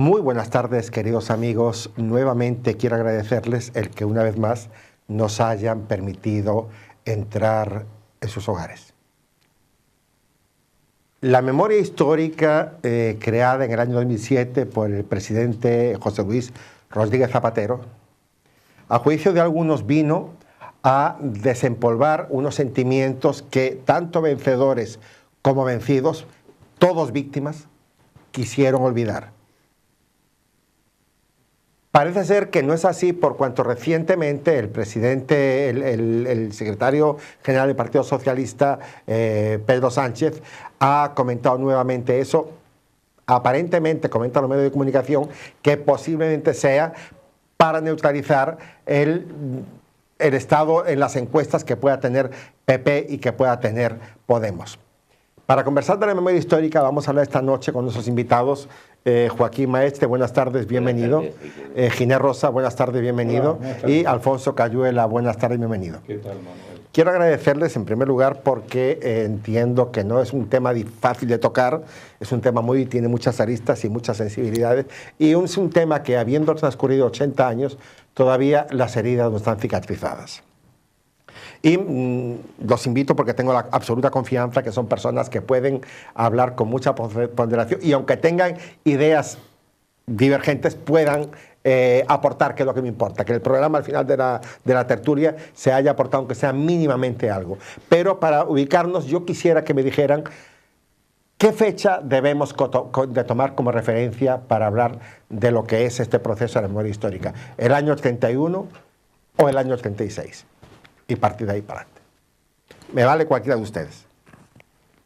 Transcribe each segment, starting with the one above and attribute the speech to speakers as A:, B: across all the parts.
A: Muy buenas tardes, queridos amigos. Nuevamente quiero agradecerles el que una vez más nos hayan permitido entrar en sus hogares. La memoria histórica creada en el año 2007 por el presidente José Luis Rodríguez Zapatero, a juicio de algunos vino a desempolvar unos sentimientos que tanto vencedores como vencidos, todos víctimas, quisieron olvidar. Parece ser que no es así, por cuanto recientemente el presidente, el secretario general del Partido Socialista, Pedro Sánchez, ha comentado nuevamente eso. Aparentemente, comentan los medios de comunicación, que posiblemente sea para neutralizar el estado en las encuestas que pueda tener PP y que pueda tener Podemos. Para conversar de la memoria histórica vamos a hablar esta noche con nuestros invitados. Joaquín Maestre, buenas tardes, bienvenido. Ginés Rosa, buenas tardes, bienvenido. Hola, y Alfonso Cayuela, buenas tardes, bienvenido.
B: ¿Qué tal, Manuel?
A: Quiero agradecerles en primer lugar porque entiendo que no es un tema fácil de tocar, es un tema tiene muchas aristas y muchas sensibilidades, y es un tema que, habiendo transcurrido 80 años, todavía las heridas no están cicatrizadas. Y los invito porque tengo la absoluta confianza que son personas que pueden hablar con mucha ponderación y aunque tengan ideas divergentes puedan aportar, que es lo que me importa, que el programa al final de la tertulia se haya aportado aunque sea mínimamente algo. Pero para ubicarnos yo quisiera que me dijeran qué fecha debemos de tomar como referencia para hablar de lo que es este proceso de la memoria histórica, el año 31 o el año 36. Y partir de ahí para adelante. Me vale cualquiera de ustedes.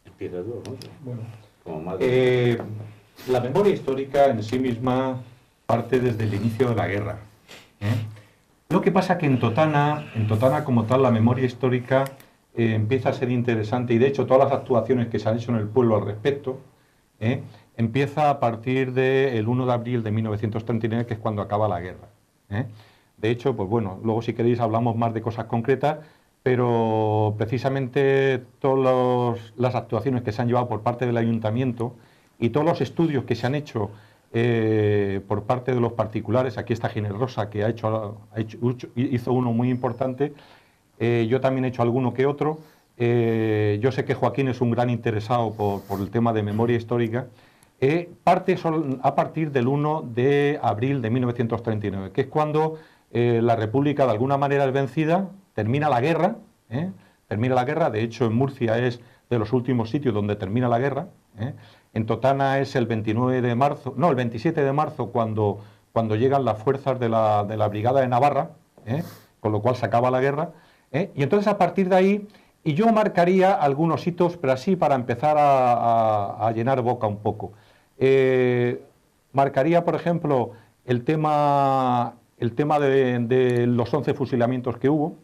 B: Empieza tú, ¿no? Bueno, como la memoria histórica en sí misma parte desde el inicio de la guerra. Lo que pasa que en Totana como tal, la memoria histórica empieza a ser interesante, y de hecho todas las actuaciones que se han hecho en el pueblo al respecto, empieza a partir del 1 de abril de 1939, que es cuando acaba la guerra. De hecho, pues bueno, luego si queréis hablamos más de cosas concretas, pero precisamente todas las actuaciones que se han llevado por parte del ayuntamiento y todos los estudios que se han hecho por parte de los particulares, aquí está Ginés Rosa, que hizo uno muy importante, yo también he hecho alguno que otro, yo sé que Joaquín es un gran interesado por el tema de memoria histórica, parte a partir del 1 de abril de 1939, que es cuando la República de alguna manera es vencida, termina la guerra, de hecho en Murcia es de los últimos sitios donde termina la guerra, en Totana es el 27 de marzo cuando llegan las fuerzas de la Brigada de Navarra, con lo cual se acaba la guerra, y entonces a partir de ahí, y yo marcaría algunos hitos, pero así para empezar a llenar boca un poco. Marcaría, por ejemplo, el tema de los 11 fusilamientos que hubo,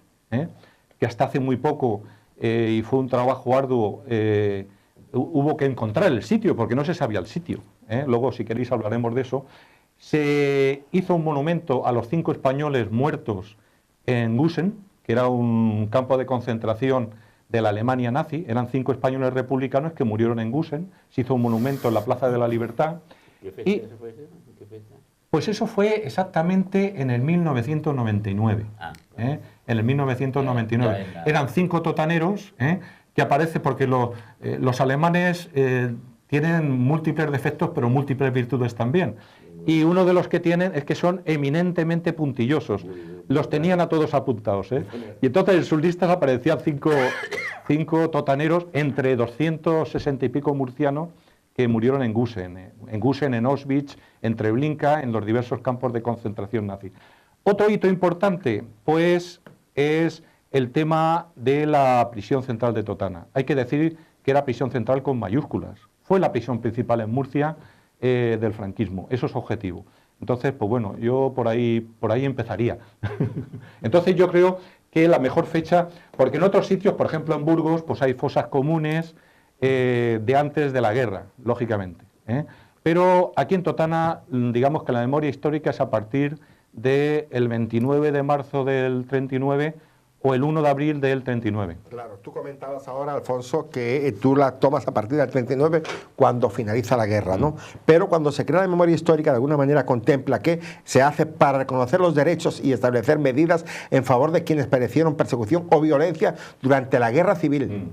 B: que hasta hace muy poco, y fue un trabajo arduo, hubo que encontrar el sitio, porque no se sabía el sitio. Luego, si queréis, hablaremos de eso. Se hizo un monumento a los 5 españoles muertos en Gusen, que era un campo de concentración de la Alemania nazi. Eran 5 españoles republicanos que murieron en Gusen. Se hizo un monumento en la Plaza de la Libertad.
C: ¿Qué fecha fue eso? ¿Qué fecha?
B: Pues eso fue exactamente en el 1999. En el 1999. Eran 5 totaneros, que aparece porque los alemanes tienen múltiples defectos, pero múltiples virtudes también. Y uno de los que tienen es que son eminentemente puntillosos. Los tenían a todos apuntados. Y entonces en sus listas aparecían 5 totaneros entre 260 y pico murcianos que murieron en Gusen, en Auschwitz, en Treblinka, en los diversos campos de concentración nazi. Otro hito importante, pues, es el tema de la prisión central de Totana. Hay que decir que era prisión central con mayúsculas. Fue la prisión principal en Murcia del franquismo. Eso es objetivo. Entonces, pues bueno, yo por ahí empezaría. Entonces yo creo que la mejor fecha, porque en otros sitios, por ejemplo en Burgos, pues hay fosas comunes de antes de la guerra, lógicamente. Pero aquí en Totana, digamos que la memoria histórica es a partir del 29 de marzo del 39 o el 1 de abril del 39.
A: Claro, tú comentabas ahora, Alfonso, que tú la tomas a partir del 39 cuando finaliza la guerra, ¿no? Pero cuando se crea la memoria histórica, de alguna manera contempla que se hace para reconocer los derechos y establecer medidas en favor de quienes padecieron persecución o violencia durante la guerra civil,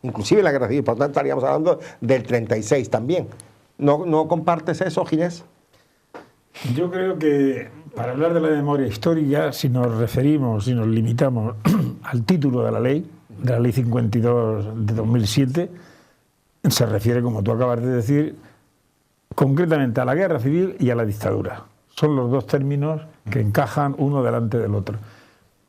A: inclusive la guerra civil, por lo tanto estaríamos hablando del 36 también. ¿No compartes eso, Ginés?
D: Yo creo que para hablar de la memoria histórica, si nos referimos, si nos limitamos al título de la ley 52 de 2007, se refiere, como tú acabas de decir, concretamente a la guerra civil y a la dictadura. Son los dos términos que encajan uno delante del otro.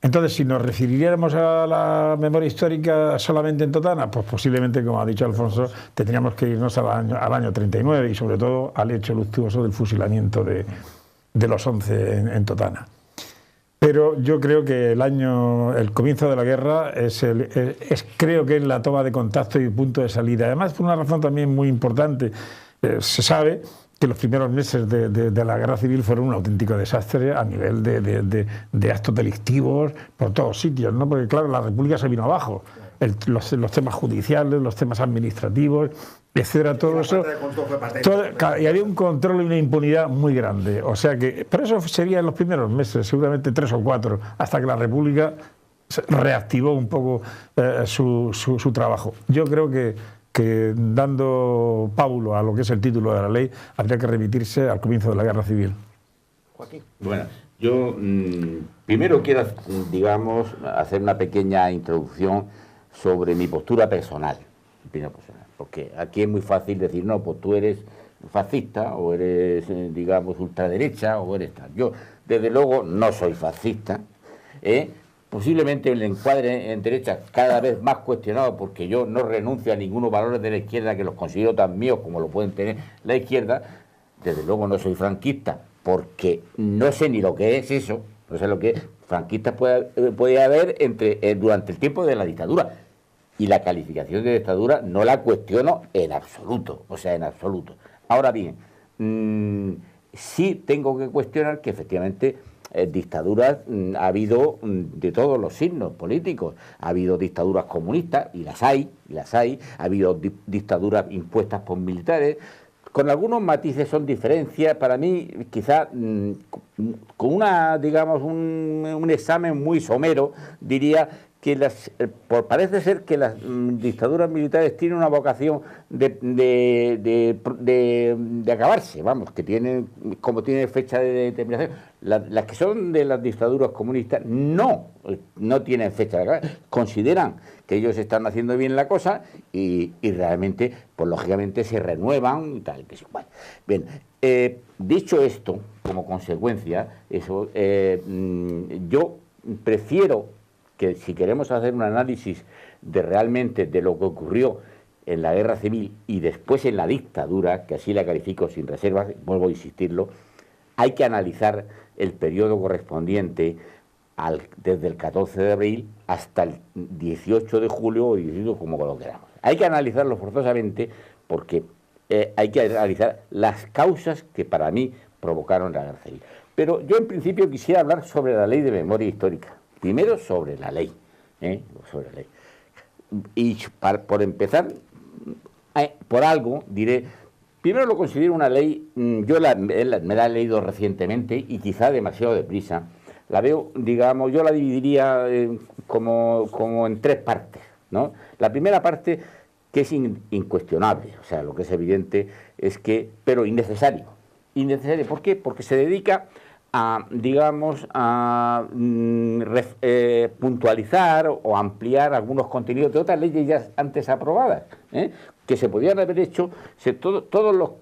D: Entonces, si nos refiriéramos a la memoria histórica solamente en Totana, pues posiblemente, como ha dicho Alfonso, tendríamos que irnos al año 39 y sobre todo al hecho luctuoso del fusilamiento de los 11 en Totana. Pero yo creo que el comienzo de la guerra creo que es la toma de contacto y punto de salida. Además, por una razón también muy importante, se sabe que los primeros meses de la guerra civil fueron un auténtico desastre a nivel de actos delictivos por todos sitios, ¿no? Porque claro, la República se vino abajo. Los temas judiciales, los temas administrativos, etcétera, todo eso. Y había un control y una impunidad muy grande. O sea que, pero eso sería en los primeros meses, seguramente 3 o 4, hasta que la República reactivó un poco su trabajo. Yo creo que dando pábulo a lo que es el título de la ley, habría que remitirse al comienzo de la guerra civil.
C: Joaquín. Bueno, yo primero quiero, digamos, hacer una pequeña introducción sobre mi postura personal, porque aquí es muy fácil decir, no, pues tú eres fascista, o eres, digamos, ultraderecha, o eres tal. Yo, desde luego, no soy fascista, posiblemente el encuadre en derecha cada vez más cuestionado, porque yo no renuncio a ningunos valores de la izquierda que los considero tan míos como lo pueden tener la izquierda. Desde luego no soy franquista, porque no sé ni lo que es eso, no sé lo que es. Franquistas puede haber durante el tiempo de la dictadura, y la calificación de dictadura no la cuestiono en absoluto, o sea, en absoluto. Ahora bien, sí tengo que cuestionar que efectivamente dictaduras ha habido de todos los signos políticos. Ha habido dictaduras comunistas, y las hay, ha habido dictaduras impuestas por militares, con algunos matices, son diferencias. Para mí, quizá con digamos, un examen muy somero, diría que parece ser que las dictaduras militares tienen una vocación de acabarse, vamos, que tienen, como tienen fecha de determinación. Las que son de las dictaduras comunistas no tienen fecha de acabar. Consideran que ellos están haciendo bien la cosa y realmente, pues lógicamente se renuevan y tal. Bueno, bien, dicho esto, como consecuencia, yo prefiero que, si queremos hacer un análisis realmente de lo que ocurrió en la guerra civil y después en la dictadura, que así la califico sin reservas, vuelvo a insistirlo, hay que analizar el periodo correspondiente desde el 14 de abril hasta el 18 de julio o 18, como lo queramos. Hay que analizarlo forzosamente, porque hay que analizar las causas que para mí provocaron la guerra civil. Pero yo en principio quisiera hablar sobre la ley de memoria histórica. Primero sobre la ley, sobre la ley. Y por empezar, por algo diré, primero lo considero una ley, yo me la he leído recientemente y quizá demasiado deprisa. La veo, digamos, yo la dividiría como en 3 partes, ¿no? La primera parte, que es incuestionable, o sea, lo que es evidente es que, pero innecesario. Innecesario, ¿por qué? Porque se dedica a, digamos, puntualizar o ampliar algunos contenidos de otras leyes ya antes aprobadas, que se podían haber hecho, todo lo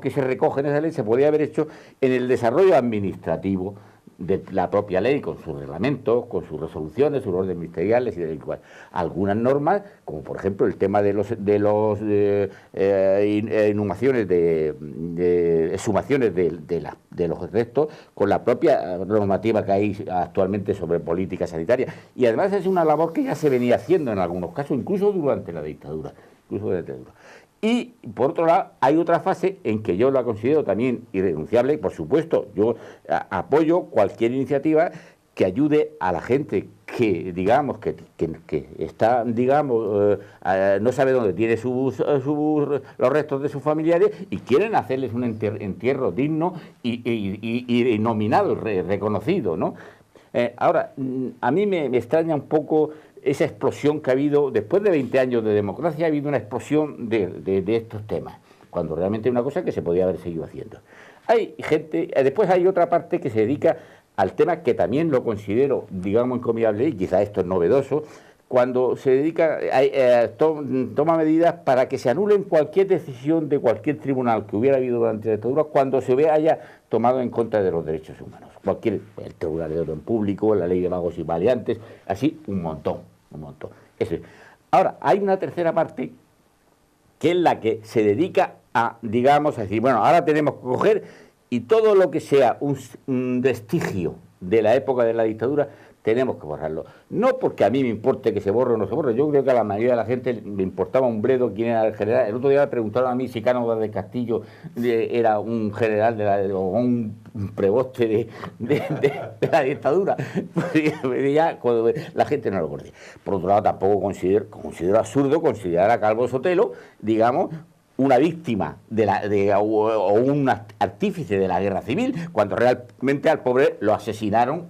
C: que se recoge en esa ley se podía haber hecho en el desarrollo administrativo de la propia ley, con sus reglamentos, con sus resoluciones, sus órdenes ministeriales y del cual algunas normas, como por ejemplo el tema de los inhumaciones, exhumaciones de los restos, con la propia normativa que hay actualmente sobre política sanitaria. Y además es una labor que ya se venía haciendo en algunos casos, incluso durante la dictadura. Y, por otro lado, hay otra fase en que yo la considero también irrenunciable. Por supuesto, yo apoyo cualquier iniciativa que ayude a la gente que digamos, que está, digamos, no sabe dónde tiene los restos de sus familiares y quieren hacerles un entierro digno y nominado, reconocido, ¿no? Ahora, a mí me extraña un poco esa explosión que ha habido, después de 20 años de democracia, ha habido una explosión de estos temas, cuando realmente es una cosa que se podía haber seguido haciendo. Hay gente, después hay otra parte que se dedica al tema que también lo considero, digamos, encomiable, y quizá esto es novedoso, cuando se dedica, toma medidas para que se anulen cualquier decisión de cualquier tribunal que hubiera habido durante la dictadura cuando se haya tomado en contra de los derechos humanos. El Tribunal de Orden Público, la Ley de Vagos y Maleantes, así un montón. Eso es. Ahora, hay una tercera parte que es la que se dedica a, digamos, a decir, bueno, ahora tenemos que coger y todo lo que sea un vestigio de la época de la dictadura, tenemos que borrarlo. No porque a mí me importe que se borre o no se borre, yo creo que a la mayoría de la gente le importaba un bledo quién era el general. El otro día me preguntaron a mí si Cánovas de Castillo era un general o un preboste de la dictadura. Pues ya, cuando la gente no lo conocía. Por otro lado, tampoco considero absurdo considerar a Calvo Sotelo, digamos, una víctima o un artífice de la guerra civil, cuando realmente al pobre lo asesinaron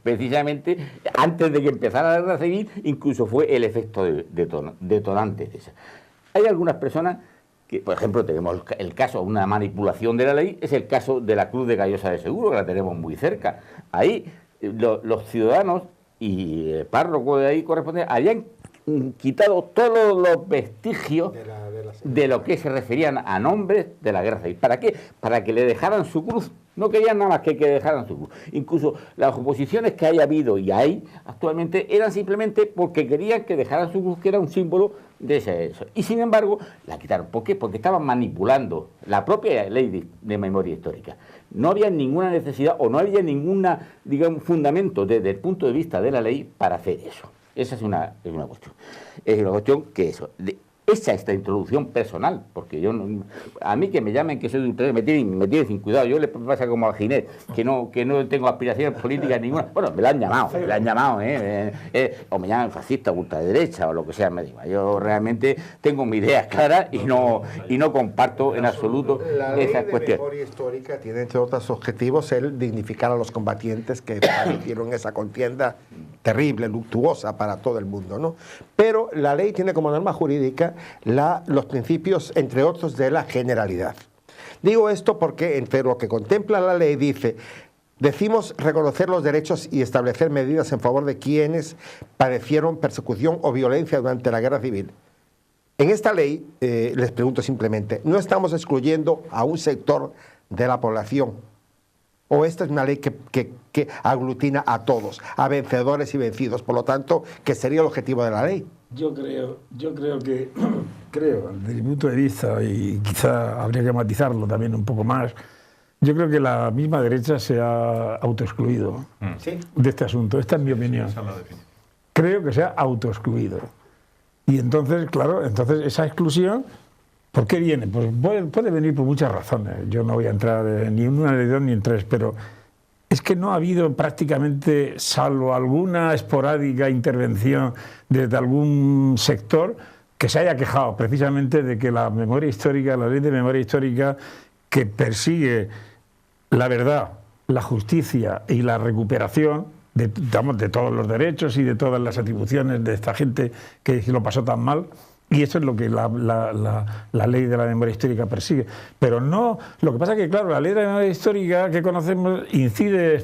C: precisamente antes de que empezara la guerra civil, incluso fue el efecto detonante de esa. Hay algunas personas que, por ejemplo, tenemos el caso, una manipulación de la ley, es el caso de la Cruz de Callosa de Seguro, que la tenemos muy cerca. Ahí los ciudadanos y el párroco de ahí correspondiente habían quitado todos los vestigios de lo que se referían a nombres de la guerra civil. ¿Para qué? Para que le dejaran su cruz. No querían nada más que dejaran su cruz. Incluso las oposiciones que haya habido y hay actualmente eran simplemente porque querían que dejaran su cruz, que era un símbolo de eso. Y sin embargo, la quitaron. ¿Por qué? Porque estaban manipulando la propia ley de memoria histórica. No había ninguna necesidad o no había ninguna, digamos, fundamento desde el punto de vista de la ley para hacer eso. Esa es una cuestión. Es una cuestión que eso. Hecha esta introducción personal, porque yo a mí que me llamen que soy de ustedes me tienen sin cuidado. Yo le pasa como a Ginés, que no tengo aspiraciones políticas ninguna. Bueno, me la han llamado, o me llaman fascista, ultraderecha o lo que sea, me diga. Yo realmente tengo mis ideas claras y no comparto en absoluto esas cuestiones. La ley de
A: memoria histórica tiene, entre otros objetivos, el dignificar a los combatientes que padecieron esa contienda terrible, luctuosa para todo el mundo, ¿no? Pero la ley tiene como norma jurídica los principios, entre otros, de la generalidad. Digo esto porque entre lo que contempla la ley decimos reconocer los derechos y establecer medidas en favor de quienes padecieron persecución o violencia durante la guerra civil. En esta ley, les pregunto simplemente, ¿no estamos excluyendo a un sector de la población? ¿O esta es una ley que aglutina a todos, a vencedores y vencidos? Por lo tanto, ¿qué sería el objetivo de la ley?
D: Yo creo que, desde mi punto de vista, y quizá habría que matizarlo también un poco más, yo creo que la misma derecha se ha autoexcluido de este asunto. Esta es mi opinión. Creo que se ha autoexcluido. Y entonces, claro, esa exclusión, ¿por qué viene? Pues puede venir por muchas razones. Yo no voy a entrar ni en una, ni en dos, ni en tres, pero es que no ha habido prácticamente, salvo alguna esporádica intervención desde algún sector, que se haya quejado precisamente de que la memoria histórica, la ley de memoria histórica, que persigue la verdad, la justicia y la recuperación de todos los derechos y de todas las atribuciones de esta gente que lo pasó tan mal. Y eso es lo que la ley de la memoria histórica persigue. Pero no, lo que pasa es que, claro, la ley de la memoria histórica que conocemos incide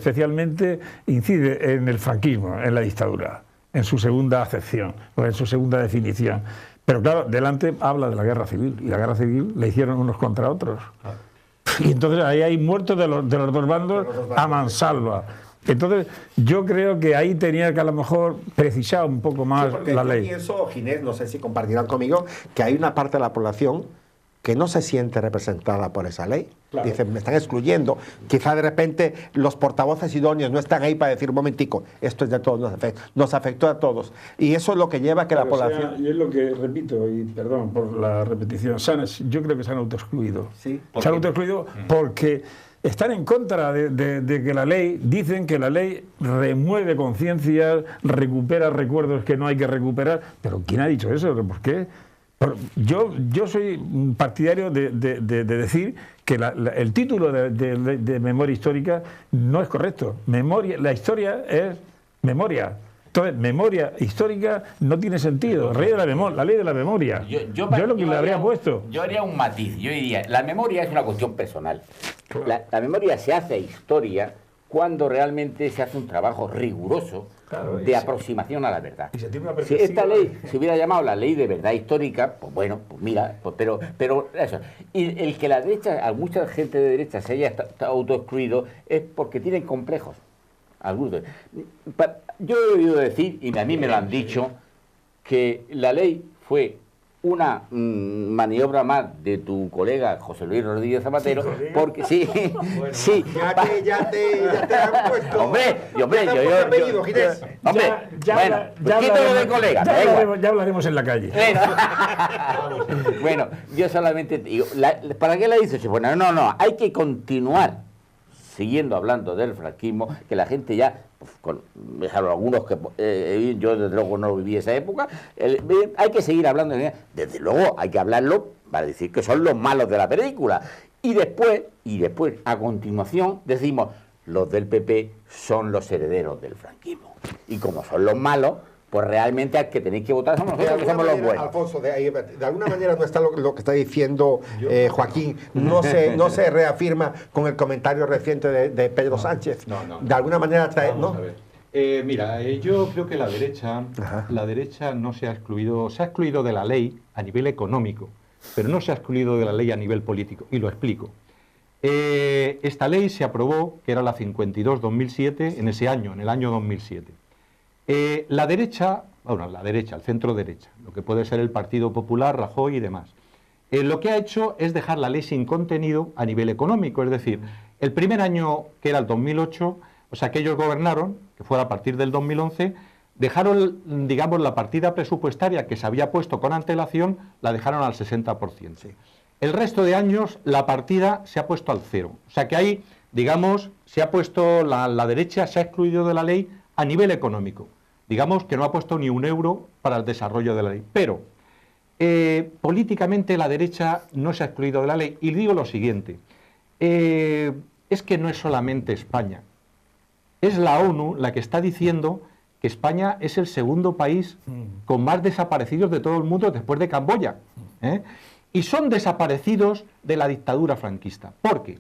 D: en el franquismo, en la dictadura, en su segunda acepción, o en su segunda definición. Pero claro, delante habla de la guerra civil, y la guerra civil la hicieron unos contra otros. Y entonces ahí hay muertos de los dos bandos a mansalva. Entonces, yo creo que ahí tenía que a lo mejor precisar un poco más la ley.
A: Yo pienso, Ginés, no sé si compartirán conmigo, que hay una parte de la población que no se siente representada por esa ley. Claro. Dicen, me están excluyendo. Quizá de repente los portavoces idóneos no están ahí para decir, un momentico, esto es de todos, nos afectó a todos. Y eso es lo que lleva a que la población...
D: Y es lo que repito, y perdón por la repetición, yo creo que se han autoexcluido.
A: ¿Sí?
D: Se han autoexcluido porque están en contra de que la ley, dicen que la ley remueve conciencias, recupera recuerdos que no hay que recuperar. Pero ¿quién ha dicho eso? ¿Por qué? Yo soy partidario de decir que el título de memoria histórica no es correcto. La historia es memoria. Entonces, memoria histórica no tiene sentido. La ley de la memoria. Yo lo que le habría puesto.
C: Yo haría un matiz. Yo diría, la memoria es una cuestión personal. Claro. La memoria se hace historia cuando realmente se hace un trabajo riguroso de aproximación a la verdad. Si esta ley se hubiera llamado la ley de verdad histórica, pues bueno, pues mira, pues, pero eso. Y el que la derecha, a mucha gente de derecha se haya autoexcluido es porque tienen complejos. Algunos. Yo he oído decir, y a mí me lo han dicho, que la ley fue una maniobra más de tu colega José Luis Rodríguez Zapatero, porque sí, bueno, sí.
A: Ya te han puesto.
C: Hombre,
D: ya hablaremos en la calle.
C: Bueno, yo solamente digo, ¿para qué la dices? Bueno, no, hay que continuar siguiendo hablando del franquismo, que la gente ya, dejaron algunos que yo desde luego no viví esa época, hay que seguir hablando, desde luego hay que hablarlo para decir que son los malos de la película, y después, a continuación, decimos, los del PP son los herederos del franquismo, y como son los malos, pues realmente al que tenéis que votar somos nosotros, que somos los buenos.
A: Alfonso, de alguna manera no está lo que está diciendo Joaquín, no se reafirma con el comentario reciente de Pedro Sánchez.
B: No.
A: De alguna manera trae,
B: ¿no? A ver. Mira, yo creo que la derecha no se ha excluido de la ley a nivel económico, pero no se ha excluido de la ley a nivel político, y lo explico. Esta ley se aprobó, que era la 52-2007, en ese año, en el año 2007. La derecha, el centro derecha, lo que puede ser el Partido Popular, Rajoy y demás, lo que ha hecho es dejar la ley sin contenido a nivel económico, es decir, el primer año, que era el 2008, o sea, que ellos gobernaron, que fue a partir del 2011, dejaron, digamos, la partida presupuestaria que se había puesto con antelación, la dejaron al 60%. Sí. El resto de años, la partida se ha puesto al cero. O sea, que ahí, digamos, se ha puesto, la derecha se ha excluido de la ley a nivel económico. Digamos que no ha puesto ni un euro para el desarrollo de la ley. Pero políticamente la derecha no se ha excluido de la ley. Y digo lo siguiente, es que no es solamente España. Es la ONU la que está diciendo que España es el segundo país con más desaparecidos de todo el mundo después de Camboya. Y son desaparecidos de la dictadura franquista. ¿Por qué?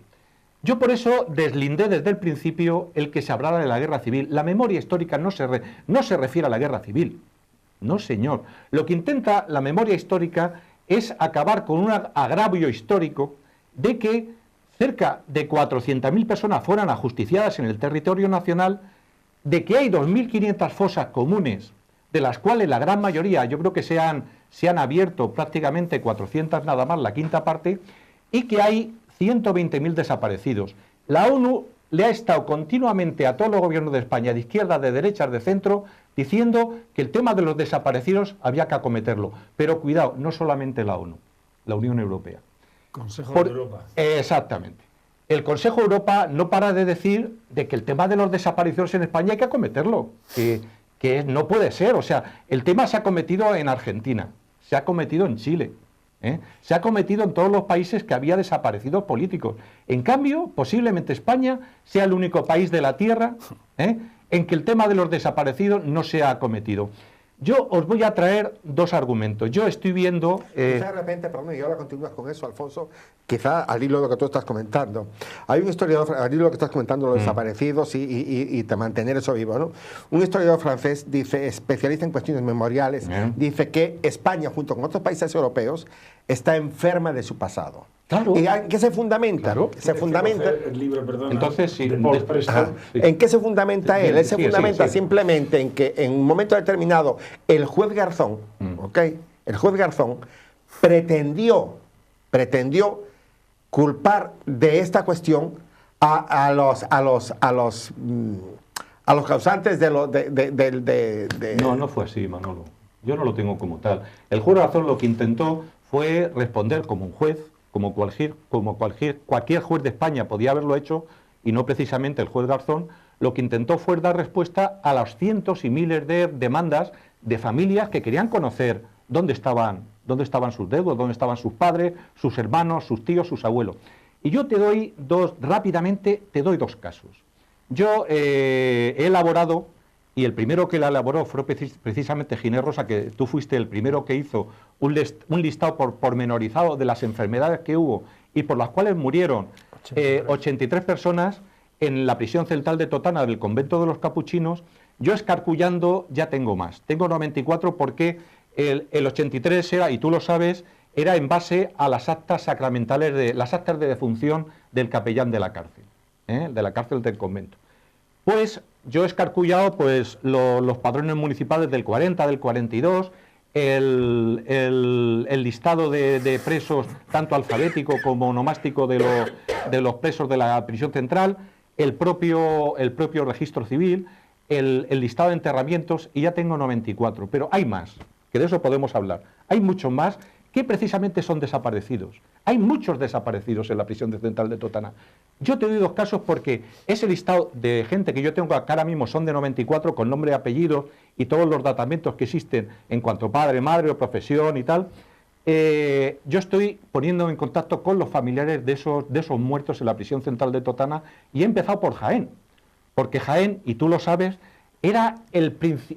B: Yo por eso deslindé desde el principio el que se hablara de la guerra civil. La memoria histórica no se refiere a la guerra civil. No, señor. Lo que intenta la memoria histórica es acabar con un agravio histórico de que cerca de 400.000 personas fueran ajusticiadas en el territorio nacional, de que hay 2.500 fosas comunes, de las cuales la gran mayoría, yo creo que se han abierto prácticamente 400 nada más, la quinta parte, y que hay 120.000 desaparecidos. La ONU le ha estado continuamente a todos los gobiernos de España, de izquierda, de derechas, de centro, diciendo que el tema de los desaparecidos había que acometerlo. Pero cuidado, no solamente la ONU, la Unión Europea.
D: Consejo de Europa.
B: Exactamente. El Consejo de Europa no para de decir de que el tema de los desaparecidos en España hay que acometerlo, que no puede ser. O sea, el tema se ha cometido en Argentina, se ha cometido en Chile, se ha cometido en todos los países que había desaparecidos políticos. En cambio, posiblemente España sea el único país de la Tierra en que el tema de los desaparecidos no se ha acometido. Yo os voy a traer dos argumentos. Yo estoy viendo...
A: Quizá de repente, perdón, y ahora continúas con eso, Alfonso, quizá al hilo de lo que tú estás comentando. Hay un historiador, al hilo de lo que estás comentando, los desaparecidos y mantener eso vivo, ¿no? Un historiador francés, dice, especialista en cuestiones memoriales, dice que España, junto con otros países europeos, está enferma de su pasado.
B: Claro.
A: ¿Y en qué se fundamenta?
B: Claro.
A: Se fundamenta...
D: El libro, perdona,
B: entonces, sí,
D: sí.
A: ¿En qué se fundamenta él? Él se fundamenta simplemente en que en un momento determinado el juez Garzón, el juez Garzón pretendió culpar de esta cuestión a los causantes de
B: No fue así, Manolo. Yo no lo tengo como tal. El juez Garzón lo que intentó fue responder como un juez, como cualquier juez de España podía haberlo hecho, y no precisamente el juez Garzón, lo que intentó fue dar respuesta a los cientos y miles de demandas de familias que querían conocer dónde estaban sus deudos, dónde estaban sus padres, sus hermanos, sus tíos, sus abuelos. Y yo rápidamente te doy dos casos. Yo he elaborado, y el primero que la elaboró fue precisamente Ginés Rosa, que tú fuiste el primero que hizo un listado pormenorizado de las enfermedades que hubo y por las cuales murieron 83 personas en la prisión central de Totana del convento de los capuchinos. Yo escarcullando ya tengo más, tengo 94 porque el 83 era, y tú lo sabes, era en base a las actas sacramentales, las actas de defunción del capellán de la cárcel del convento. Pues yo he escarcullado pues, los padrones municipales del 40, del 42, el listado de presos, tanto alfabético como onomástico de los presos de la prisión central, el propio registro civil, el listado de enterramientos, y ya tengo 94. Pero hay más, que de eso podemos hablar. Hay muchos más que precisamente son desaparecidos. Hay muchos desaparecidos en la prisión central de Totana. Yo te doy dos casos porque ese listado de gente que yo tengo acá ahora mismo son de 94 con nombre y apellido y todos los datamentos que existen en cuanto a padre, madre o profesión y tal. Yo estoy poniéndome en contacto con los familiares de esos muertos en la prisión central de Totana y he empezado por Jaén. Porque Jaén, y tú lo sabes,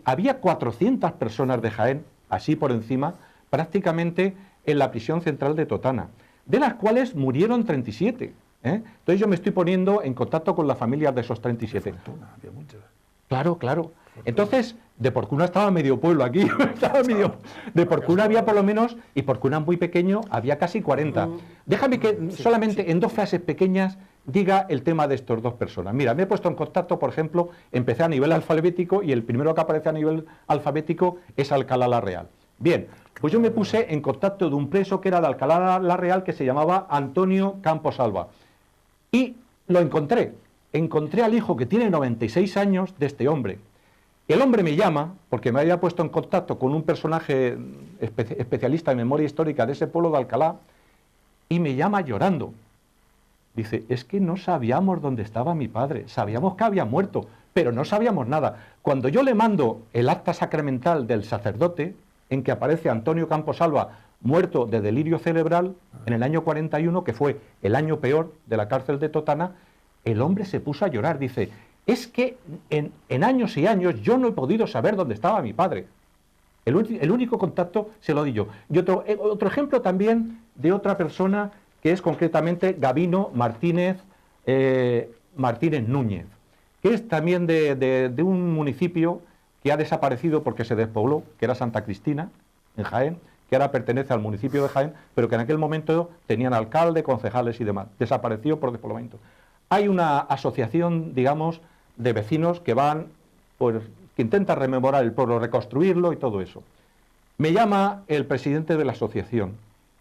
B: había 400 personas de Jaén, así por encima, prácticamente en la prisión central de Totana, de las cuales murieron 37. Entonces yo me estoy poniendo en contacto con las familias de esos 37.
D: Había muchas.
B: Claro, claro. Entonces, de Porcuna estaba medio pueblo aquí, de Porcuna había por lo menos, y Porcuna muy pequeño, había casi 40. Déjame que solamente en dos frases pequeñas diga el tema de estas dos personas. Mira, me he puesto en contacto, por ejemplo, empecé a nivel alfabético y el primero que aparece a nivel alfabético es Alcalá la Real. Bien, pues yo me puse en contacto de un preso que era de Alcalá la Real que se llamaba Antonio Campos Alba. Y lo encontré al hijo que tiene 96 años de este hombre. El hombre me llama, porque me había puesto en contacto con un personaje especialista en memoria histórica de ese pueblo de Alcalá, y me llama llorando. Dice, es que no sabíamos dónde estaba mi padre, sabíamos que había muerto, pero no sabíamos nada. Cuando yo le mando el acta sacramental del sacerdote, en que aparece Antonio Campos Alba muerto de delirio cerebral en el año 41, que fue el año peor de la cárcel de Totana, el hombre se puso a llorar. Dice, es que en años y años yo no he podido saber dónde estaba mi padre. El único contacto se lo di yo. Y otro ejemplo también de otra persona que es concretamente Gabino Martínez Núñez, que es también de un municipio que ha desaparecido porque se despobló, que era Santa Cristina, en Jaén, que ahora pertenece al municipio de Jaén, pero que en aquel momento tenían alcalde, concejales y demás. Desapareció por despoblamiento. Hay una asociación, digamos, de vecinos que van, pues, que intenta rememorar el pueblo, reconstruirlo y todo eso. Me llama el presidente de la asociación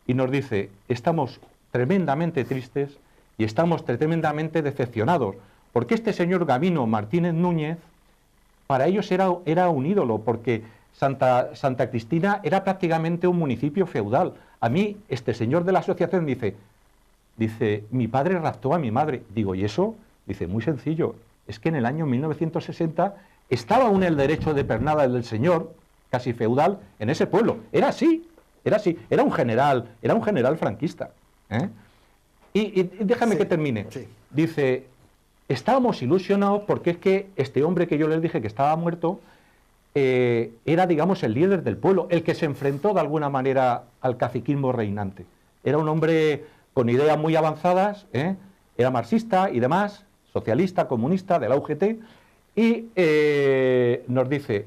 B: y nos dice, estamos tremendamente tristes y estamos tremendamente decepcionados, porque este señor Gabino Martínez Núñez, para ellos era un ídolo, porque Santa Cristina era prácticamente un municipio feudal. A mí, este señor de la asociación dice, mi padre raptó a mi madre. Digo, ¿y eso? Dice, muy sencillo, es que en el año 1960 estaba aún el derecho de pernada del señor, casi feudal, en ese pueblo. Era así, era un general franquista. Y déjame que termine. Sí. Dice, estábamos ilusionados porque es que este hombre que yo les dije que estaba muerto, era, digamos, el líder del pueblo, el que se enfrentó de alguna manera al caciquismo reinante. Era un hombre con ideas muy avanzadas, era marxista y demás, socialista, comunista, de la UGT, y nos dice,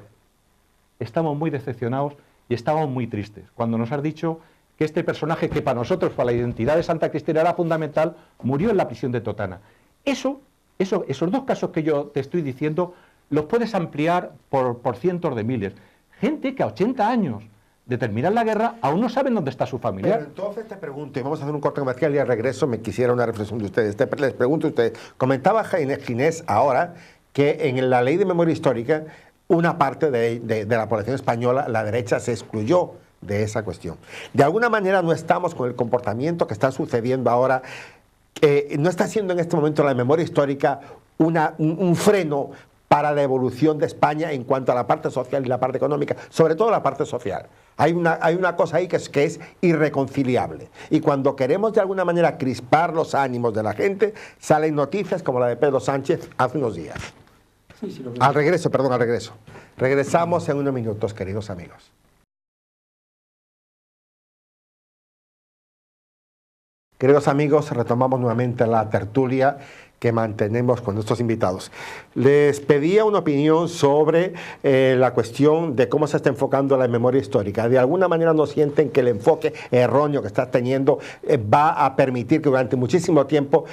B: estamos muy decepcionados y estamos muy tristes, cuando nos has dicho que este personaje, que para nosotros, para la identidad de Santa Cristina era fundamental, murió en la prisión de Totana. Esos dos casos que yo te estoy diciendo, los puedes ampliar por cientos de miles. Gente que a 80 años de terminar la guerra aún no saben dónde está su familiar.
A: Pero entonces te pregunto, y vamos a hacer un corte comercial y al regreso me quisiera una reflexión de ustedes. Les pregunto a ustedes, comentaba Ginés ahora que en la ley de memoria histórica una parte de la población española, la derecha, se excluyó de esa cuestión. De alguna manera no estamos con el comportamiento que está sucediendo ahora, no está siendo en este momento la memoria histórica un freno para la evolución de España en cuanto a la parte social y la parte económica, sobre todo la parte social. Hay una cosa ahí que es irreconciliable. Y cuando queremos de alguna manera crispar los ánimos de la gente, salen noticias como la de Pedro Sánchez hace unos días. Sí, al regreso. Regresamos en unos minutos, queridos amigos. Queridos amigos, retomamos nuevamente la tertulia que mantenemos con nuestros invitados. Les pedía una opinión sobre la cuestión de cómo se está enfocando la memoria histórica. De alguna manera no sienten que el enfoque erróneo que está teniendo va a permitir que durante muchísimo tiempo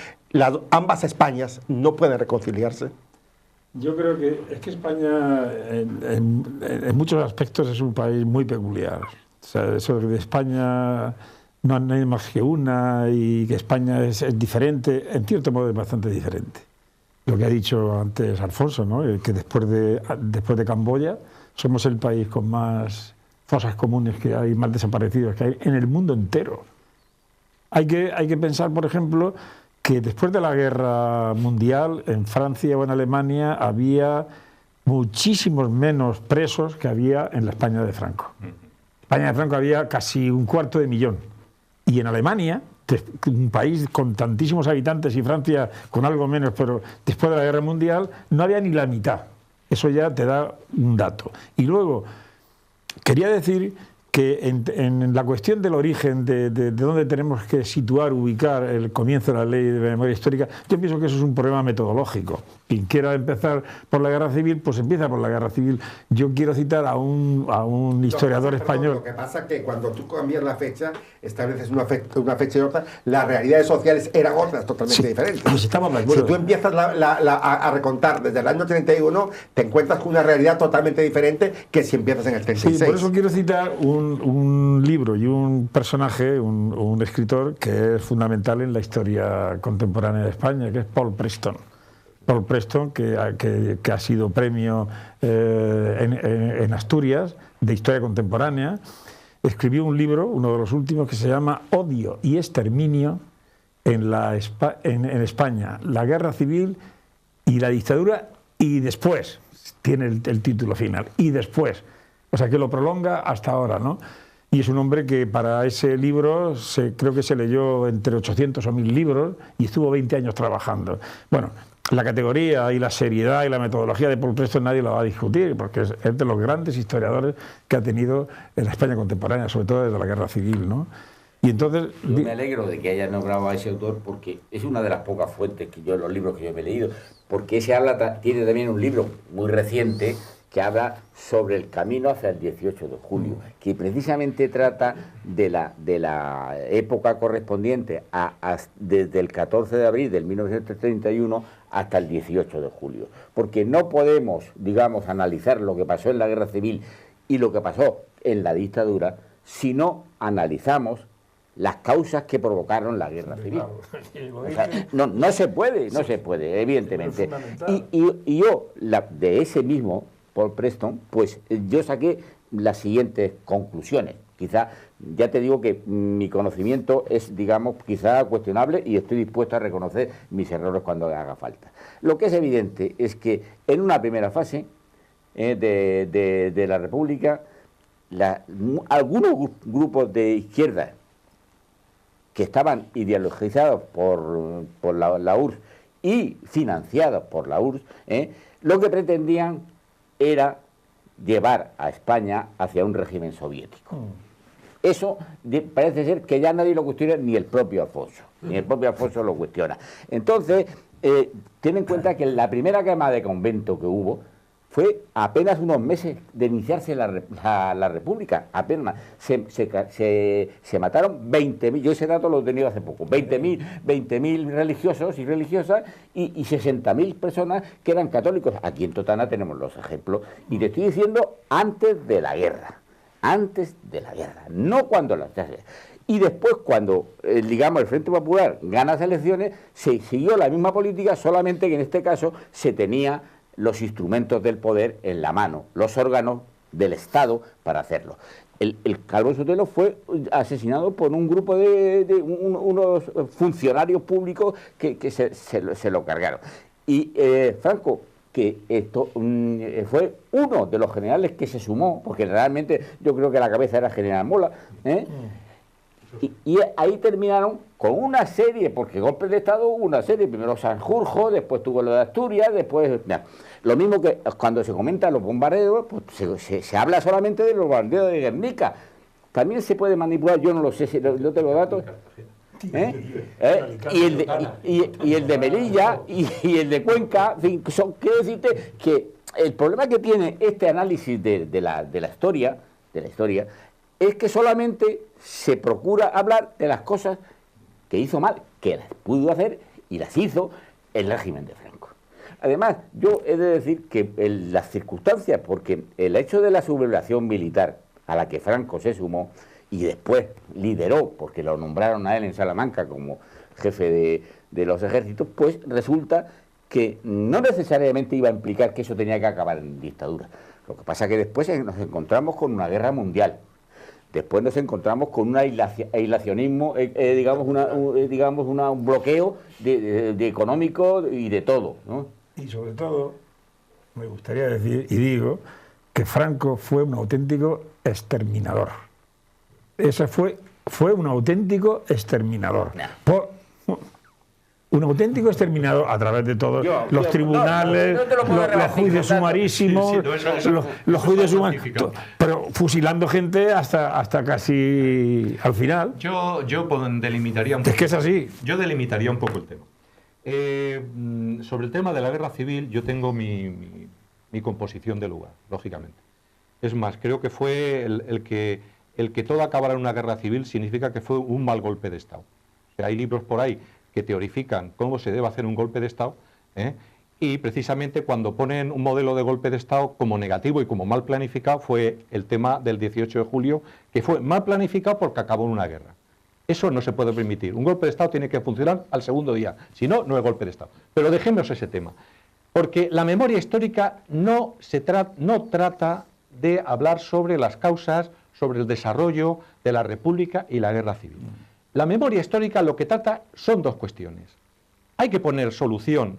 A: ambas Españas no pueden reconciliarse.
D: Yo creo que es que España en muchos aspectos es un país muy peculiar. O sea, eso de España no hay más que una y que España es diferente, en cierto modo es bastante diferente. Lo que ha dicho antes Alfonso, ¿no? Que después de Camboya somos el país con más fosas comunes que hay, más desaparecidos que hay en el mundo entero. Hay que pensar, por ejemplo, que después de la guerra mundial, en Francia o en Alemania había muchísimos menos presos que había en la España de Franco. En España de Franco había casi 250.000. Y en Alemania, un país con tantísimos habitantes, y Francia con algo menos, pero después de la guerra mundial, no había ni la mitad. Eso ya te da un dato. Y luego, quería decir que en la cuestión del origen, de dónde tenemos que situar, ubicar el comienzo de la ley de memoria histórica, yo pienso que eso es un problema metodológico. Quien quiera empezar por la guerra civil, pues empieza por la guerra civil. Yo quiero citar a un historiador español.
A: Lo que pasa es que cuando tú cambias la fecha, estableces una fecha y otra, las realidades sociales eran otras totalmente diferentes.
D: Pues
A: si tú empiezas a recontar desde el año 31, te encuentras con una realidad totalmente diferente que si empiezas en el 36.
D: Sí, por eso quiero citar un libro y un personaje, un escritor que es fundamental en la historia contemporánea de España, que es Paul Preston. Paul Preston, que ha sido premio en Asturias de historia contemporánea, escribió un libro, uno de los últimos, que se llama Odio y exterminio en España, la guerra civil y la dictadura, y después, tiene el título final, y después, o sea que lo prolonga hasta ahora, ¿no? Y es un hombre que para ese libro creo que se leyó entre 800 o 1000 libros y estuvo 20 años trabajando. Bueno, la categoría y la seriedad y la metodología de Paul Preston nadie la va a discutir, porque es de los grandes historiadores que ha tenido en la España contemporánea, sobre todo desde la Guerra Civil, ¿no? Y entonces,
C: yo me alegro de que hayas nombrado a ese autor, porque es una de las pocas fuentes los libros que yo me he leído, porque tiene también un libro muy reciente que habla sobre el camino hacia el 18 de julio, que precisamente trata de la época correspondiente desde el 14 de abril del 1931 hasta el 18 de julio. Porque no podemos, digamos, analizar lo que pasó en la guerra civil y lo que pasó en la dictadura si no analizamos las causas que provocaron la guerra civil. O sea, no se puede, evidentemente. Y yo, de ese mismo Paul Preston, pues yo saqué las siguientes conclusiones. Quizá, ya te digo que mi conocimiento es, digamos, quizá cuestionable y estoy dispuesto a reconocer mis errores cuando haga falta. Lo que es evidente es que en una primera fase de la República, algunos grupos de izquierda que estaban ideologizados por la URSS y financiados por la URSS, lo que pretendían era llevar a España hacia un régimen soviético. Eso parece ser que ya nadie lo cuestiona, ni el propio Alfonso. Ni el propio Alfonso lo cuestiona. Entonces, ten en cuenta que la primera quema de convento que hubo fue apenas unos meses de iniciarse la República. Apenas se mataron 20.000, yo ese dato lo he tenido hace poco, 20.000 religiosos y religiosas y 60.000 personas que eran católicos. Aquí en Totana tenemos los ejemplos. Y te estoy diciendo antes de la guerra. Antes de la guerra, no cuando las... Y después, cuando, digamos, el Frente Popular gana las elecciones, se siguió la misma política, solamente que en este caso se tenía los instrumentos del poder en la mano, los órganos del Estado para hacerlo. El Calvo Sotelo fue asesinado por un grupo de unos funcionarios públicos que se lo cargaron. Y Franco, que esto fue uno de los generales que se sumó, porque realmente yo creo que la cabeza era General Mola, y ahí terminaron con una serie, porque golpes de Estado hubo una serie, primero Sanjurjo, después tuvo lo de Asturias, después... Lo mismo que cuando se comentan los bombardeos, pues se habla solamente de los bombardeos de Guernica. También se puede manipular, yo no lo sé, si no tengo datos. Y el de Melilla y el de Cuenca, en fin, quiero decirte que el problema que tiene este análisis de la historia es que solamente se procura hablar de las cosas que hizo mal, que las pudo hacer y las hizo el régimen de Franco. Además, yo he de decir que las circunstancias, porque el hecho de la sublevación militar a la que Franco se sumó y después lideró, porque lo nombraron a él en Salamanca como jefe de los ejércitos, pues resulta que no necesariamente iba a implicar que eso tenía que acabar en dictadura. Lo que pasa es que después nos encontramos con una guerra mundial. Después nos encontramos con un aislacionismo, un bloqueo de económico y de todo, ¿no?
D: Y sobre todo, me gustaría decir, y digo, que Franco fue un auténtico exterminador. Ese fue un auténtico exterminador. Un auténtico exterminador a través de todos los tribunales, los juicios sumarísimos, los juicios sumarísimos, pero fusilando gente hasta casi al final.
B: Yo delimitaría un poco.
D: Es que es así.
B: Yo delimitaría un poco el tema. Sobre el tema de la guerra civil, yo tengo mi composición de lugar, lógicamente. Es más, creo que fue el que todo acabara en una guerra civil significa que fue un mal golpe de Estado. O sea, hay libros por ahí que teorifican cómo se debe hacer un golpe de Estado, y precisamente cuando ponen un modelo de golpe de Estado como negativo y como mal planificado fue el tema del 18 de julio, que fue mal planificado porque acabó en una guerra. Eso no se puede permitir. Un golpe de Estado tiene que funcionar al segundo día, si no, no es golpe de Estado. Pero dejemos ese tema, porque la memoria histórica no trata de hablar sobre las causas, sobre el desarrollo de la República y la guerra civil. La memoria histórica lo que trata son dos cuestiones. Hay que poner solución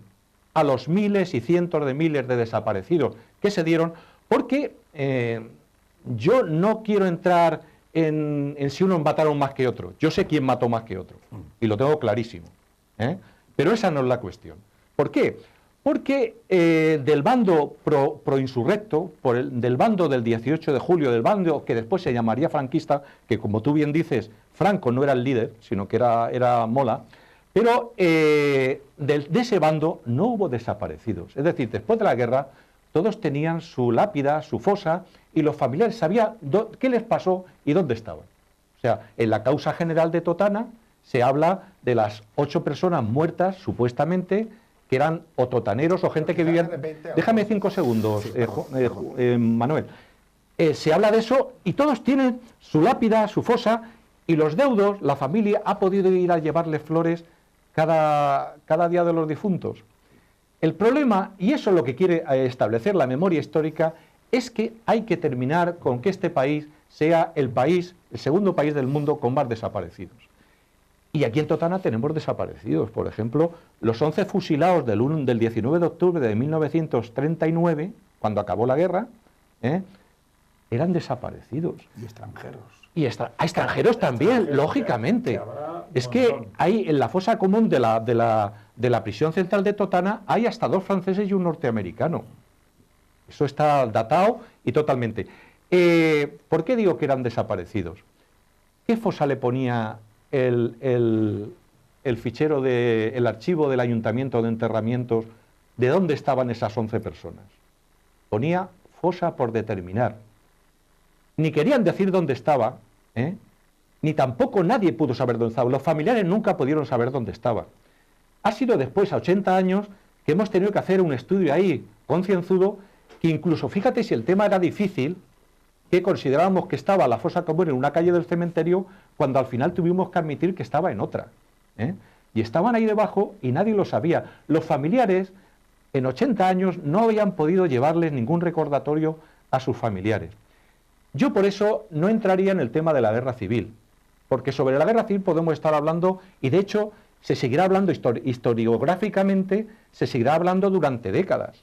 B: a los miles y cientos de miles de desaparecidos que se dieron, porque yo no quiero entrar en si unos mataron más que otros. Yo sé quién mató más que otro, y lo tengo clarísimo. Pero esa no es la cuestión. ¿Por qué? Porque del bando proinsurrecto, del bando del 18 de julio, del bando que después se llamaría franquista, que como tú bien dices, Franco no era el líder, sino que era Mola, pero de ese bando no hubo desaparecidos. Es decir, después de la guerra, todos tenían su lápida, su fosa, y los familiares sabían qué les pasó y dónde estaban. O sea, en la causa general de Totana se habla de las 8 personas muertas, supuestamente, que eran o totaneros o gente que vivían... Déjame 5 segundos, Manuel. Se habla de eso y todos tienen su lápida, su fosa, y los deudos, la familia ha podido ir a llevarle flores cada día de los difuntos. El problema, y eso es lo que quiere establecer la memoria histórica, es que hay que terminar con que este país sea el segundo país del mundo con más desaparecidos. Y aquí en Totana tenemos desaparecidos. Por ejemplo, los 11 fusilados del 19 de octubre de 1939, cuando acabó la guerra, eran desaparecidos.
D: Y extranjeros.
B: Y extranjeros también, lógicamente. Es que hay en la fosa común de la prisión central de Totana hay hasta 2 franceses y un norteamericano. Eso está datado y totalmente. ¿Por qué digo que eran desaparecidos? ¿Qué fosa le ponía el fichero el archivo del Ayuntamiento de Enterramientos? ¿De dónde estaban esas 11 personas? Ponía fosa por determinar. Ni querían decir dónde estaba, ni tampoco nadie pudo saber dónde estaba. Los familiares nunca pudieron saber dónde estaba. Ha sido después, a 80 años, que hemos tenido que hacer un estudio ahí concienzudo, que incluso, fíjate si el tema era difícil, que considerábamos que estaba la fosa común en una calle del cementerio, cuando al final tuvimos que admitir que estaba en otra. Y estaban ahí debajo y nadie lo sabía. Los familiares, en 80 años, no habían podido llevarles ningún recordatorio a sus familiares. Yo por eso no entraría en el tema de la guerra civil, porque sobre la guerra civil podemos estar hablando, y de hecho se seguirá hablando historiográficamente, se seguirá hablando durante décadas.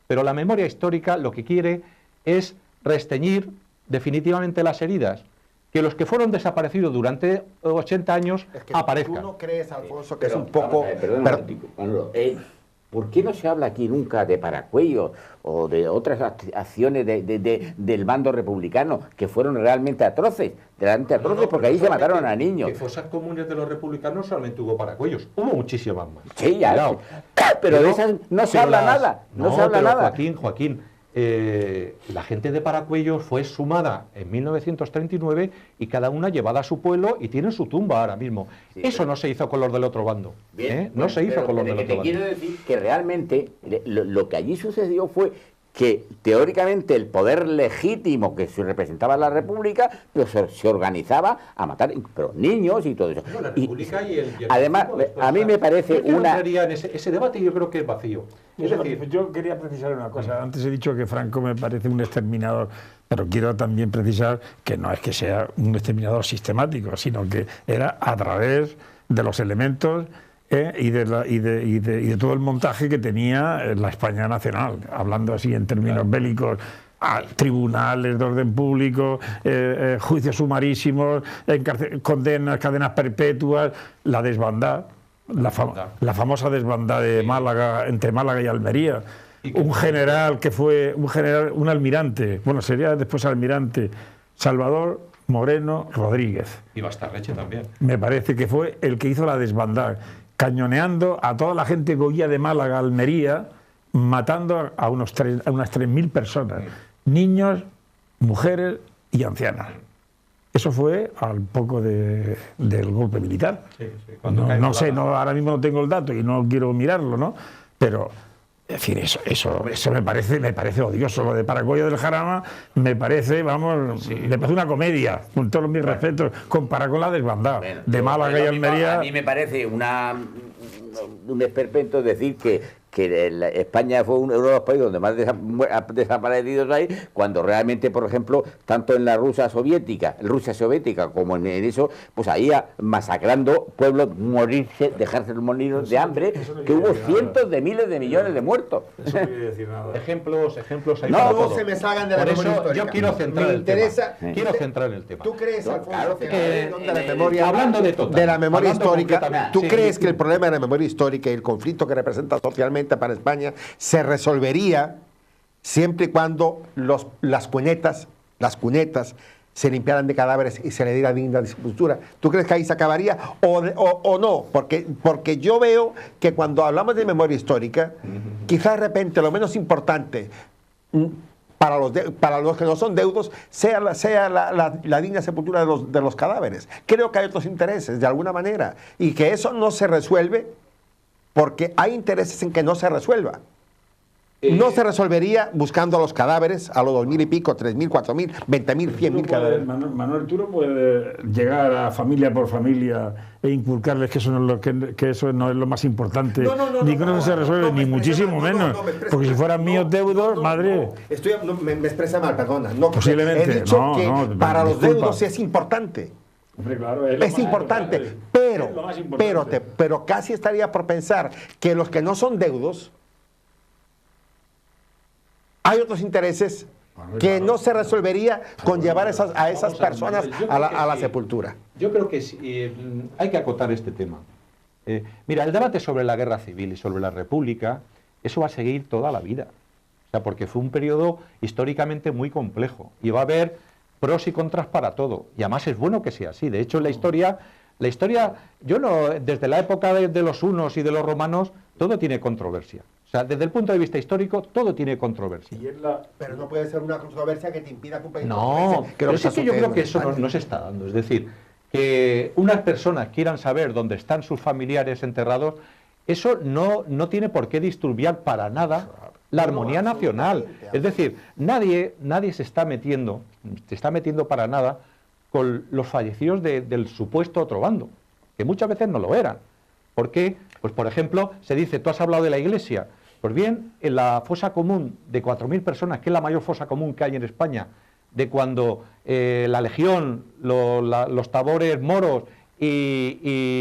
B: Pero la memoria histórica lo que quiere es resteñir definitivamente las heridas, que los que fueron desaparecidos durante 80 años aparezcan.
A: ¿Tú no crees, Alfonso, que es un poco...
C: ¿Por qué no se habla aquí nunca de Paracuellos o de otras acciones del bando republicano que fueron realmente atroces? Porque ahí se mataron a niños.
B: En fosas comunes de los republicanos solamente hubo Paracuellos, hubo muchísimas más.
C: Sí, ya. Pero de esas no se habla nada. No se habla nada.
B: Joaquín, la gente de Paracuellos fue sumada en 1939 y cada una llevada a su pueblo y tiene su tumba ahora mismo. Sí, eso no se hizo con los del otro bando.
C: Bien,
B: no se hizo con los del otro bando.
C: Quiero decir que realmente lo que allí sucedió fue que teóricamente el poder legítimo que se representaba la República pues, se organizaba a matar pero niños y todo eso.
B: No, la República y el
C: además, a mí me parece
B: ese debate yo creo que es vacío. Es decir,
D: yo quería precisar una cosa. Antes he dicho que Franco me parece un exterminador, pero quiero también precisar que no es que sea un exterminador sistemático, sino que era a través de los elementos y de todo el montaje que tenía la España nacional, hablando así en términos bélicos, tribunales de orden público, juicios sumarísimos, condenas, cadenas perpetuas, la desbandada, la famosa desbandada de Málaga, entre Málaga y Almería. Un general que fue un almirante, bueno, sería después almirante, Salvador Moreno Rodríguez.
B: Y Bastarreche también.
D: Me parece que fue el que hizo la desbandada, cañoneando a toda la gente que huía de Málaga a Almería, matando a unas 3.000 personas, niños, mujeres y ancianas. Eso fue al poco del golpe militar. Sí. No sé, ahora mismo no tengo el dato y no quiero mirarlo, ¿no? Pero, en fin, eso me parece odioso. Lo de Paracuellos del Jarama me parece, me parece una comedia, con todos mis respetos, comparado con la desbandada de Málaga y Almería.
C: A mí me parece un esperpento decir que España fue uno de los países donde más desaparecidos hay, cuando realmente, por ejemplo, tanto en la Rusia soviética como en eso, pues ahí masacrando pueblos, dejarse morir de hambre, que hubo cientos de miles de millones de muertos.
D: Eso no quiere decir nada.
B: Ejemplos hay
A: no
B: para todo.
A: Se me salgan de la memoria histórica.
B: Yo quiero centrar el tema.
A: ¿Tú crees, Alfonso, que
B: hablando de
A: la memoria histórica, tú crees que el problema de la memoria histórica y el conflicto que representa socialmente para España se resolvería siempre y cuando las cunetas se limpiaran de cadáveres y se le diera digna sepultura? ¿Tú crees que ahí se acabaría o no? Porque yo veo que cuando hablamos de memoria histórica, quizás de repente lo menos importante para los que no son deudos sea la digna sepultura de los cadáveres. Creo que hay otros intereses, de alguna manera, y que eso no se resuelve porque hay intereses en que no se resuelva. No se resolvería buscando a los cadáveres, a los 2.000 y pico, 3.000, 4.000, 20.000, 100.000 cadáveres.
D: Manuel, tú no puedes llegar a familia por familia e inculcarles que eso no es lo más importante, ni que no se resuelve, ni muchísimo menos. Porque si fueran míos deudos, madre...
A: Me expresa mal, perdona.
D: Posiblemente.
A: He dicho que para los deudos es importante.
D: Hombre, claro,
A: es importante, pero casi estaría por pensar que los que no son deudos, hay otros intereses que no se resolvería con llevar a esas personas a la sepultura.
B: Yo creo que hay que acotar este tema. Mira, el debate sobre la guerra civil y sobre la república, eso va a seguir toda la vida. O sea, porque fue un periodo históricamente muy complejo y va a haber pros y contras para todo. Y además es bueno que sea así. De hecho, la historia, yo no, desde la época de los hunos y de los romanos, todo tiene controversia. O sea, desde el punto de vista histórico, todo tiene controversia.
A: Pero no puede ser una controversia que te impida cumplir.
B: No, pero es que yo creo que eso no se está dando. Es decir, que unas personas quieran saber dónde están sus familiares enterrados, eso no tiene por qué disturbiar para nada la armonía nacional. Es decir, nadie se está metiendo para nada con los fallecidos del supuesto otro bando, que muchas veces no lo eran. ¿Por qué? Pues, por ejemplo, se dice, tú has hablado de la Iglesia. Pues bien, en la fosa común de 4.000 personas, que es la mayor fosa común que hay en España, de cuando la Legión, los tabores moros y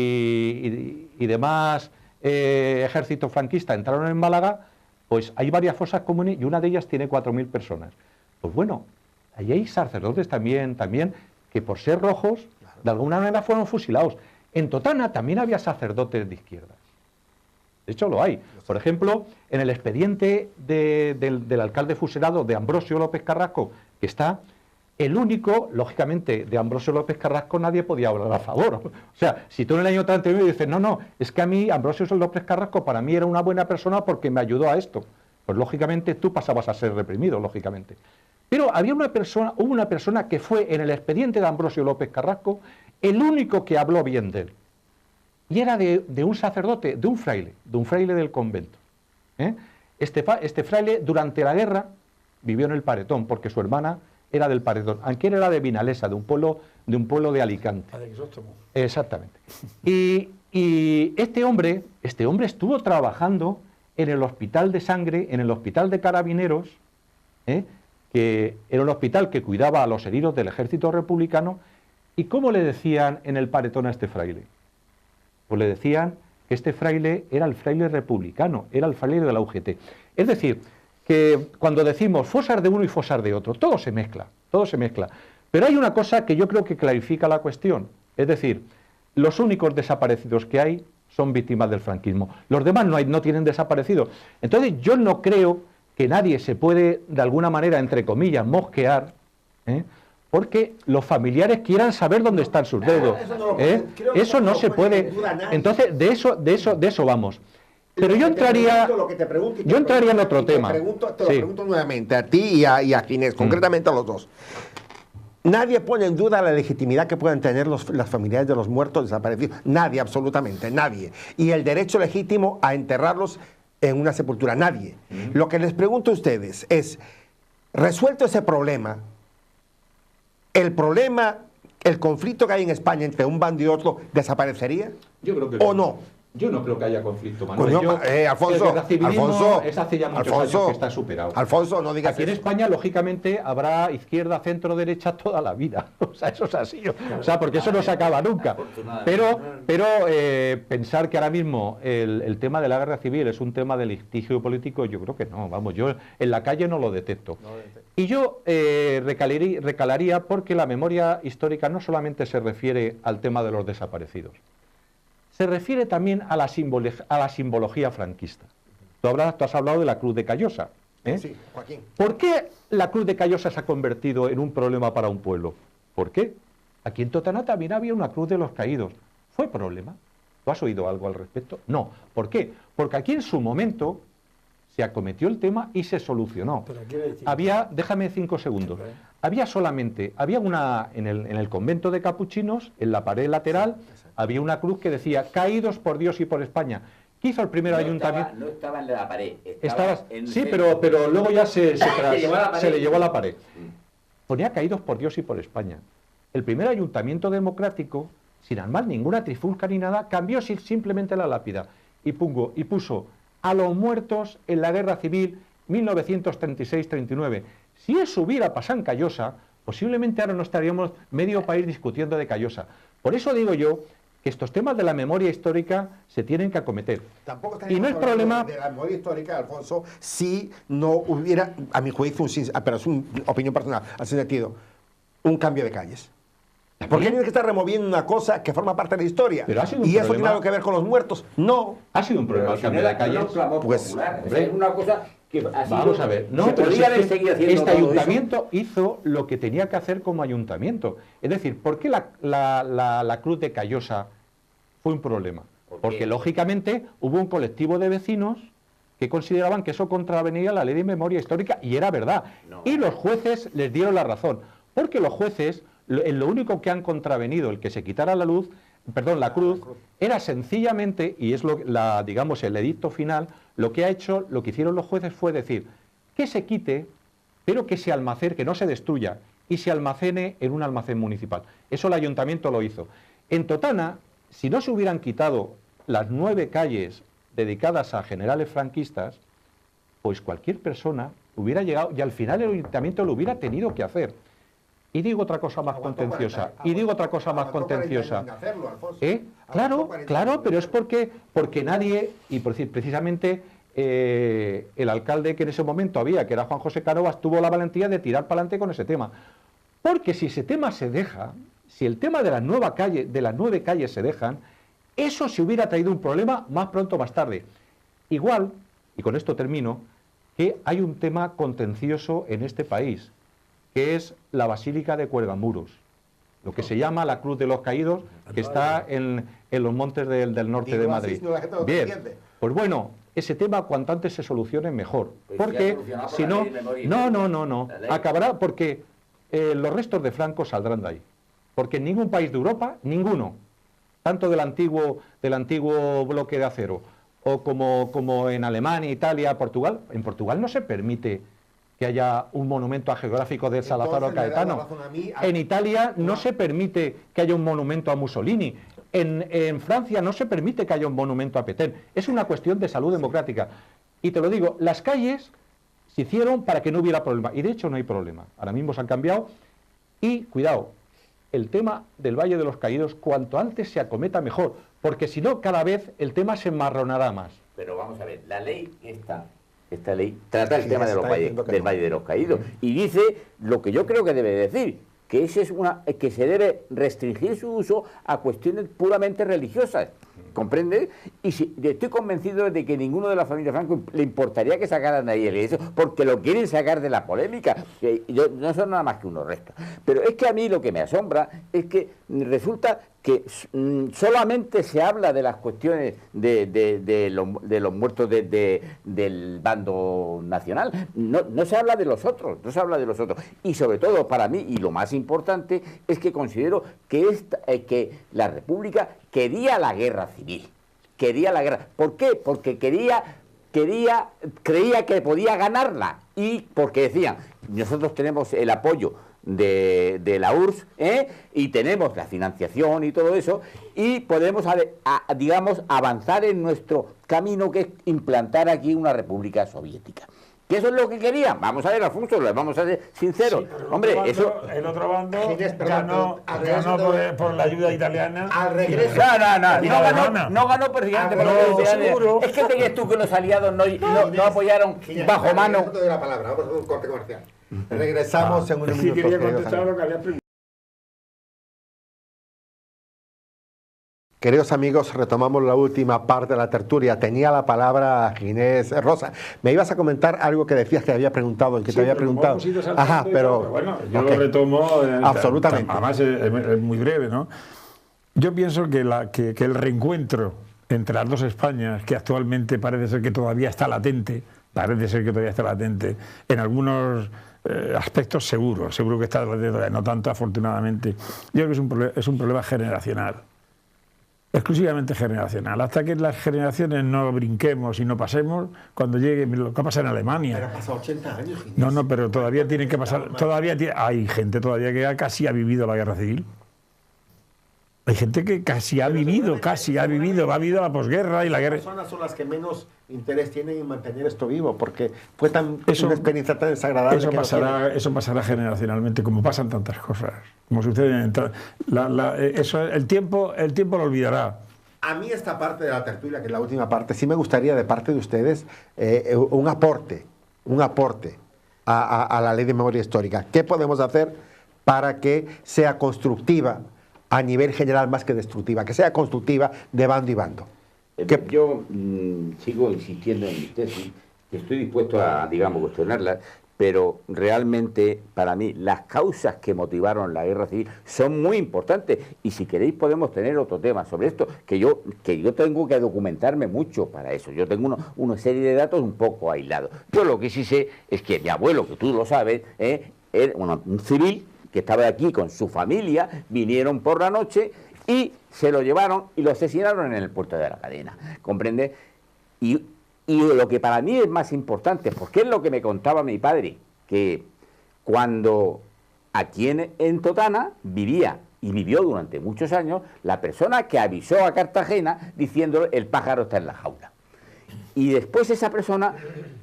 B: demás ejércitos franquistas entraron en Málaga, pues hay varias fosas comunes y una de ellas tiene 4.000 personas. Pues bueno, ahí hay sacerdotes también que por ser rojos, de alguna manera fueron fusilados. En Totana también había sacerdotes de izquierdas. De hecho, lo hay. Por ejemplo, en el expediente del alcalde fusilado de Ambrosio López Carrasco, que está el único, lógicamente, de Ambrosio López Carrasco nadie podía hablar a favor. O sea, si tú en el año 39 dices, no, es que a mí Ambrosio López Carrasco para mí era una buena persona porque me ayudó a esto, pues lógicamente tú pasabas a ser reprimido, lógicamente. Pero hubo una persona que fue en el expediente de Ambrosio López Carrasco el único que habló bien de él. Y era de un sacerdote, de un fraile del convento. Este fraile durante la guerra vivió en el Paretón, porque su hermana era del Paretón, aunque él era de Vinalesa, de un pueblo de Alicante. Exactamente. Y este hombre estuvo trabajando en el hospital de sangre, en el hospital de carabineros, que era un hospital que cuidaba a los heridos del ejército republicano. ¿Y cómo le decían en el Paretón a este fraile? Pues le decían que este fraile era el fraile republicano, era el fraile de la UGT. Es decir, que cuando decimos fosas de uno y fosas de otro, todo se mezcla. Pero hay una cosa que yo creo que clarifica la cuestión, es decir, los únicos desaparecidos que hay son víctimas del franquismo. Los demás no tienen desaparecidos. Entonces yo no creo que nadie se puede, de alguna manera, entre comillas, mosquear, porque los familiares quieran saber dónde están sus dedos. Eso no se puede. Entonces, de eso vamos. Pero yo entraría en otro tema.
A: Te lo pregunto nuevamente a ti y a Ginés, concretamente a los dos. Nadie pone en duda la legitimidad que puedan tener las familiares de los muertos desaparecidos. Nadie, absolutamente, nadie. Y el derecho legítimo a enterrarlos en una sepultura, nadie. Lo que les pregunto a ustedes es, resuelto ese problema, el conflicto que hay en España entre un bando y otro, ¿desaparecería?
B: Yo creo que
A: ¿O no?
B: Yo no creo que haya conflicto, Manuel.
A: Alfonso,
B: hace ya muchos años que está superado.
A: Alfonso, no digas
B: Aquí en España, lógicamente, habrá izquierda, centro, derecha toda la vida. O sea, eso es así. O sea, porque eso no se acaba nunca. Pero pensar que ahora mismo el tema de la guerra civil es un tema de litigio político, yo creo que no. Vamos, yo en la calle no lo detecto. Y yo recalaría porque la memoria histórica no solamente se refiere al tema de los desaparecidos. Se refiere también a la simbología franquista. Tú has hablado de la Cruz de Callosa.
A: Sí, Joaquín.
B: ¿Por qué la Cruz de Callosa se ha convertido en un problema para un pueblo? ¿Por qué? Aquí en Totana también había una Cruz de los Caídos. ¿Fue problema? ¿Tú has oído algo al respecto? No. ¿Por qué? Porque aquí en su momento se acometió el tema y se solucionó. Déjame 5 segundos. Había en el convento de capuchinos, en la pared lateral, había una cruz que decía, caídos por Dios y por España. ¿Qué hizo el primer ayuntamiento?
C: No estaba en la pared.
B: Sí, pero luego ya se le llevó a la pared. Ponía caídos por Dios y por España. El primer ayuntamiento democrático, sin armar ninguna trifulca ni nada, cambió simplemente la lápida y puso a los muertos en la guerra civil 1936-39. Si eso hubiera pasado en Callosa, posiblemente ahora no estaríamos medio país discutiendo de Callosa. Por eso digo yo que estos temas de la memoria histórica se tienen que acometer.
A: Y no es problema de la memoria histórica, Alfonso, si no hubiera, a mi juicio, pero es una opinión personal, ha sentido un cambio de calles. ¿Por qué tiene que estar removiendo una cosa que forma parte de la historia? ¿Y eso tiene algo que ver con los muertos? No.
B: ¿Ha sido un problema el cambio de calles?
C: Pues es una cosa que
B: vamos a ver. No, pero este ayuntamiento hizo lo que tenía que hacer como ayuntamiento. Es decir, ¿por qué la Cruz de Callosa fue un problema? Porque lógicamente hubo un colectivo de vecinos que consideraban que eso contravenía la ley de memoria histórica y era verdad. Y los jueces les dieron la razón. Porque los jueces, lo único que han contravenido, el que se quitara la cruz, era sencillamente, y es digamos el edicto final, lo que hicieron los jueces fue decir que se quite, pero que se almacene, que no se destruya, y se almacene en un almacén municipal. Eso el ayuntamiento lo hizo. En Totana, si no se hubieran quitado las 9 calles dedicadas a generales franquistas, pues cualquier persona hubiera llegado, y al final el ayuntamiento lo hubiera tenido que hacer. Y digo otra cosa más contenciosa. Y digo otra cosa más contenciosa. Claro, pero es porque nadie, y por decir, precisamente el alcalde que en ese momento había, que era Juan José Cánovas, tuvo la valentía de tirar para adelante con ese tema. Porque si ese tema se deja, si el tema de las 9 calles se dejan, eso se hubiera traído un problema más pronto o más tarde. Igual, y con esto termino, que hay un tema contencioso en este país, que es la Basílica de Cuelgamuros, lo que se llama la Cruz de los Caídos, que está en los montes del norte de Madrid. Bien, pues bueno, ese tema cuanto antes se solucione mejor, porque si no, no, acabará porque los restos de Franco saldrán de ahí, porque en ningún país de Europa, ninguno, tanto del antiguo bloque de acero, o como en Alemania, Italia, Portugal, en Portugal no se permite que haya un monumento geográfico de Salazar o Caetano. En Italia no se permite que haya un monumento a Mussolini. En Francia no se permite que haya un monumento a Petén. Es una cuestión de salud democrática. Y te lo digo, las calles se hicieron para que no hubiera problema. Y de hecho no hay problema. Ahora mismo se han cambiado. Y cuidado, el tema del Valle de los Caídos, cuanto antes se acometa mejor. Porque si no, cada vez el tema se enmarronará más.
C: Pero vamos a ver, la ley esta ley trata el tema del Valle de los Caídos y dice lo que yo creo que debe decir, que que se debe restringir su uso a cuestiones puramente religiosas, ¿comprende? Y estoy convencido de que ninguno de la familia Franco le importaría que sacaran de ahí el eso, porque lo quieren sacar de la polémica, que no son nada más que unos restos. Pero es que a mí lo que me asombra es que resulta que solamente se habla de las cuestiones de los muertos del bando nacional, no se habla de los otros, y sobre todo para mí, y lo más importante, es que considero que la República quería la guerra civil, ¿por qué? Porque creía que podía ganarla, y porque decían, nosotros tenemos el apoyo de la URSS, y tenemos la financiación y todo eso, y podemos, digamos, avanzar en nuestro camino, que es implantar aquí una república soviética. ¿Que eso es lo que querían? Vamos a ver, Alfonso, vamos a ser sinceros.
D: Sí,
C: hombre,
D: el otro bando ganó por la ayuda italiana.
A: Al regreso.
C: No ganó presidente por la ayuda italiana. Es que crees tú que los aliados no apoyaron bajo mano.
A: De la palabra, vamos a hacer un corte comercial. Regresamos en unos minutos.
D: Quería contestar lo que había preguntado.
A: Queridos amigos, retomamos la última parte de la tertulia. Tenía la palabra Ginés Rosa. Me ibas a comentar algo que decías que había preguntado y que te había preguntado.
D: Ajá, pero bueno, yo lo retomo.
A: Absolutamente.
D: Además es muy breve, ¿no? Yo pienso que el reencuentro entre las dos Españas, que actualmente parece ser que todavía está latente, en algunos aspectos seguro que está latente todavía, no tanto afortunadamente. Yo creo que es un problema generacional. Exclusivamente generacional. Hasta que las generaciones no brinquemos y no pasemos, cuando llegue lo que pasa en Alemania.
A: Pero ha pasado 80 años.
D: No, pero todavía tienen que pasar. Hay gente todavía que casi ha vivido la guerra civil. Hay gente que casi ha vivido la posguerra y la guerra.
A: Las personas son las que menos interés tienen en mantener esto vivo, porque fue una experiencia tan desagradable.
D: Eso pasará generacionalmente, como pasan tantas cosas. Como sucede el tiempo lo olvidará.
A: A mí esta parte de la tertulia, que es la última parte, sí me gustaría de parte de ustedes un aporte a la Ley de Memoria Histórica. ¿Qué podemos hacer para que sea constructiva a nivel general más que destructiva, que sea constructiva de bando y bando?
C: Yo sigo insistiendo en mi tesis, que estoy dispuesto a, digamos, cuestionarla, pero realmente para mí las causas que motivaron la guerra civil son muy importantes, y si queréis podemos tener otro tema sobre esto, que yo tengo que documentarme mucho para eso. Yo tengo una serie de datos un poco aislados. Yo lo que sí sé es que mi abuelo, que tú lo sabes, era un civil que estaba aquí con su familia, vinieron por la noche y se lo llevaron y lo asesinaron en el puerto de la Cadena, ¿comprende? Y lo que para mí es más importante, porque es lo que me contaba mi padre, que cuando aquí en Totana vivía, y vivió durante muchos años, la persona que avisó a Cartagena diciéndole: el pájaro está en la jaula. Y después esa persona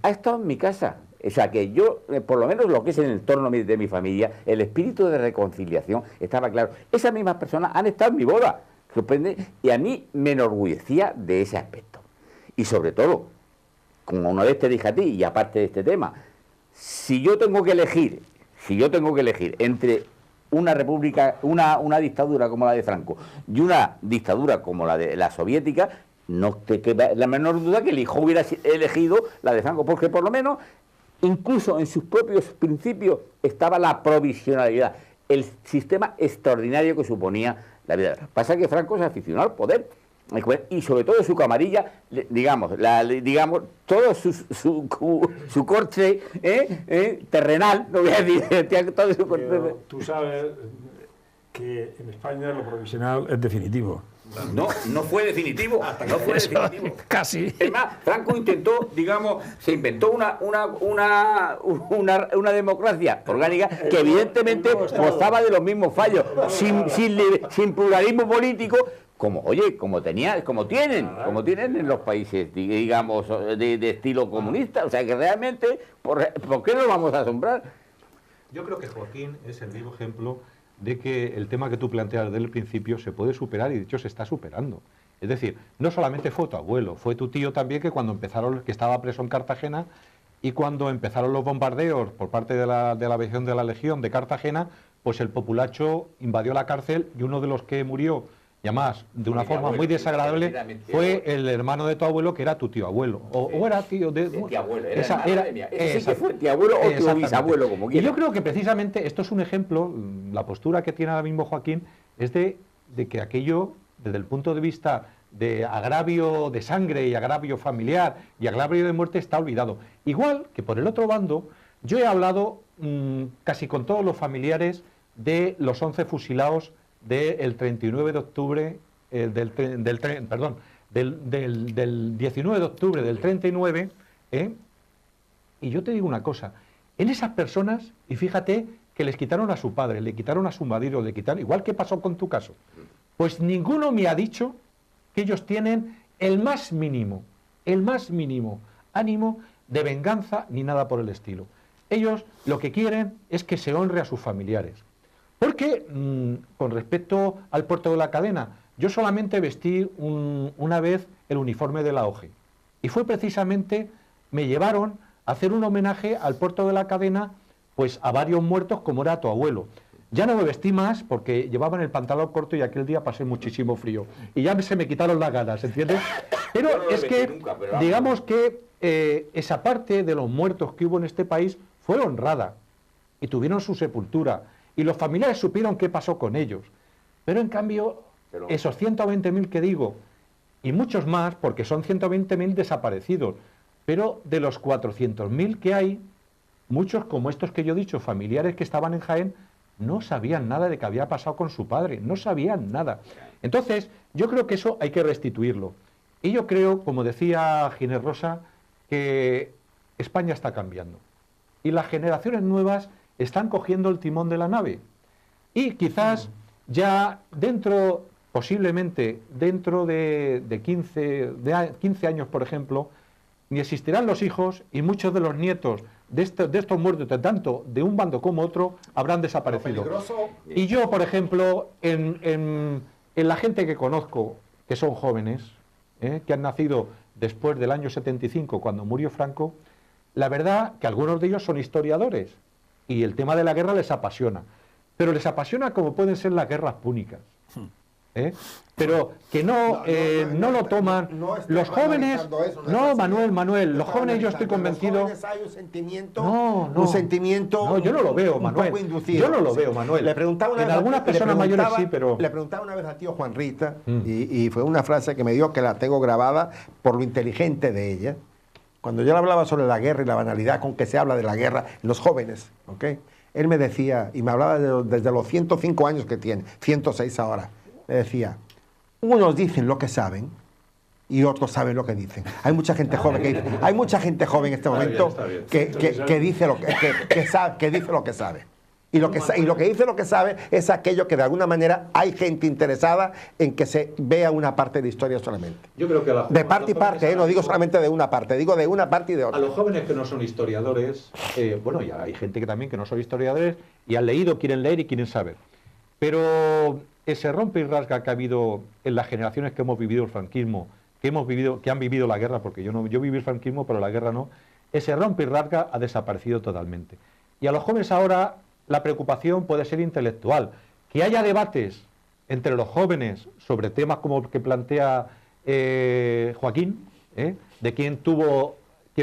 C: ha estado en mi casa, O sea, que yo, por lo menos lo que es en el entorno de mi familia, el espíritu de reconciliación estaba claro. Esas mismas personas han estado en mi boda, ¿comprende? Y a mí me enorgullecía de ese aspecto. Y sobre todo, como una vez te dije a ti, y aparte de este tema, si yo tengo que elegir entre una república, una dictadura como la de Franco y una dictadura como la de la soviética, no te queda la menor duda que el hijo hubiera elegido la de Franco, porque por lo menos, incluso en sus propios principios, estaba la provisionalidad, el sistema extraordinario que suponía la vida. Pasa que Franco se aficionó al poder, y sobre todo su camarilla, digamos, todo su corte terrenal, no voy a decir, todo su corte.
D: Pero tú sabes que en España lo provisional es definitivo.
C: No fue definitivo, no fue definitivo.
D: Casi.
C: Es más, Franco intentó, digamos, se inventó una democracia orgánica que evidentemente gozaba de los mismos fallos, sin pluralismo político, como tienen en los países, digamos, de estilo comunista. O sea que realmente, ¿por qué nos vamos a asombrar?
B: Yo creo que Joaquín es el vivo ejemplo de que el tema que tú planteas desde el principio se puede superar, y de hecho se está superando. Es decir, no solamente fue tu abuelo, fue tu tío también, que cuando empezaron, que estaba preso en Cartagena, y cuando empezaron los bombardeos por parte de la aviación de la Legión de Cartagena, pues el populacho invadió la cárcel, y uno de los que murió, y además de una forma muy desagradable, fue el hermano de tu abuelo, que era tu tío abuelo, o era tío de
C: tío abuelo,
B: fue
C: tío abuelo o tío bisabuelo, como quiera.
B: Y yo creo que precisamente esto es un ejemplo, la postura que tiene ahora mismo Joaquín es de que aquello, desde el punto de vista de agravio de sangre y agravio familiar y agravio de muerte, está olvidado. Igual que por el otro bando, yo he hablado casi con todos los familiares de los 11 fusilados del 39 de octubre, del 19 de octubre del 39, y yo te digo una cosa, en esas personas, y fíjate que les quitaron a su padre, le quitaron a su marido, le quitaron, igual que pasó con tu caso, pues ninguno me ha dicho que ellos tienen el más mínimo ánimo de venganza ni nada por el estilo. Ellos lo que quieren es que se honre a sus familiares. Porque, con respecto al puerto de la Cadena, yo solamente vestí una vez el uniforme de la OGE. Y fue precisamente, me llevaron a hacer un homenaje al puerto de la Cadena, pues a varios muertos, como era tu abuelo. Ya no me vestí más porque llevaban el pantalón corto y aquel día pasé muchísimo frío. Y ya se me quitaron las ganas, ¿entiendes? Pero es que, digamos que esa parte de los muertos que hubo en este país fue honrada. Y tuvieron su sepultura. Y los familiares supieron qué pasó con ellos. Pero en cambio, esos 120.000 que digo, y muchos más, porque son 120.000 desaparecidos, pero de los 400.000 que hay, muchos como estos que yo he dicho, familiares que estaban en Jaén, no sabían nada de qué había pasado con su padre, no sabían nada. Entonces, yo creo que eso hay que restituirlo. Y yo creo, como decía Ginés Rosa, que España está cambiando. Y las generaciones nuevas están cogiendo el timón de la nave. Y quizás ya posiblemente dentro de 15 años, por ejemplo, ni existirán los hijos y muchos de los nietos de estos muertos, tanto de un bando como otro, habrán desaparecido. Y yo, por ejemplo, en la gente que conozco, que son jóvenes, que han nacido después del año 75, cuando murió Franco, la verdad que algunos de ellos son historiadores, y el tema de la guerra les apasiona. Pero les apasiona como pueden ser las guerras púnicas. Pero que no lo toman los jóvenes. No, Manuel, los jóvenes, yo estoy convencido.
A: Hay un sentimiento,
B: No, yo no lo veo, Manuel. Yo no lo veo, Manuel.
A: Le preguntaba
B: en algunas personas mayores sí, pero
A: le preguntaba una vez a tío Juan Rita, y fue una frase que me dio, que la tengo grabada por lo inteligente de ella. Cuando yo le hablaba sobre la guerra y la banalidad con que se habla de la guerra en los jóvenes, él me decía, y me hablaba desde los 105 años que tiene, 106 ahora, me decía, unos dicen lo que saben y otros saben lo que dicen. Hay mucha gente joven en este momento que dice lo que sabe. Y lo que dice lo que sabe es aquello que de alguna manera hay gente interesada en que se vea una parte de historia solamente.
B: Yo creo que
A: de parte y parte, no digo solamente de una parte, digo de una parte y de otra.
B: A los jóvenes que no son historiadores, bueno, ya hay gente que también que no son historiadores y han leído, quieren leer y quieren saber. Pero ese rompe y rasga que ha habido en las generaciones que hemos vivido el franquismo, que han vivido la guerra, porque yo viví el franquismo, pero la guerra no, ese rompe y rasga ha desaparecido totalmente. Y a los jóvenes ahora la preocupación puede ser intelectual. Que haya debates entre los jóvenes sobre temas como el que plantea Joaquín, de quién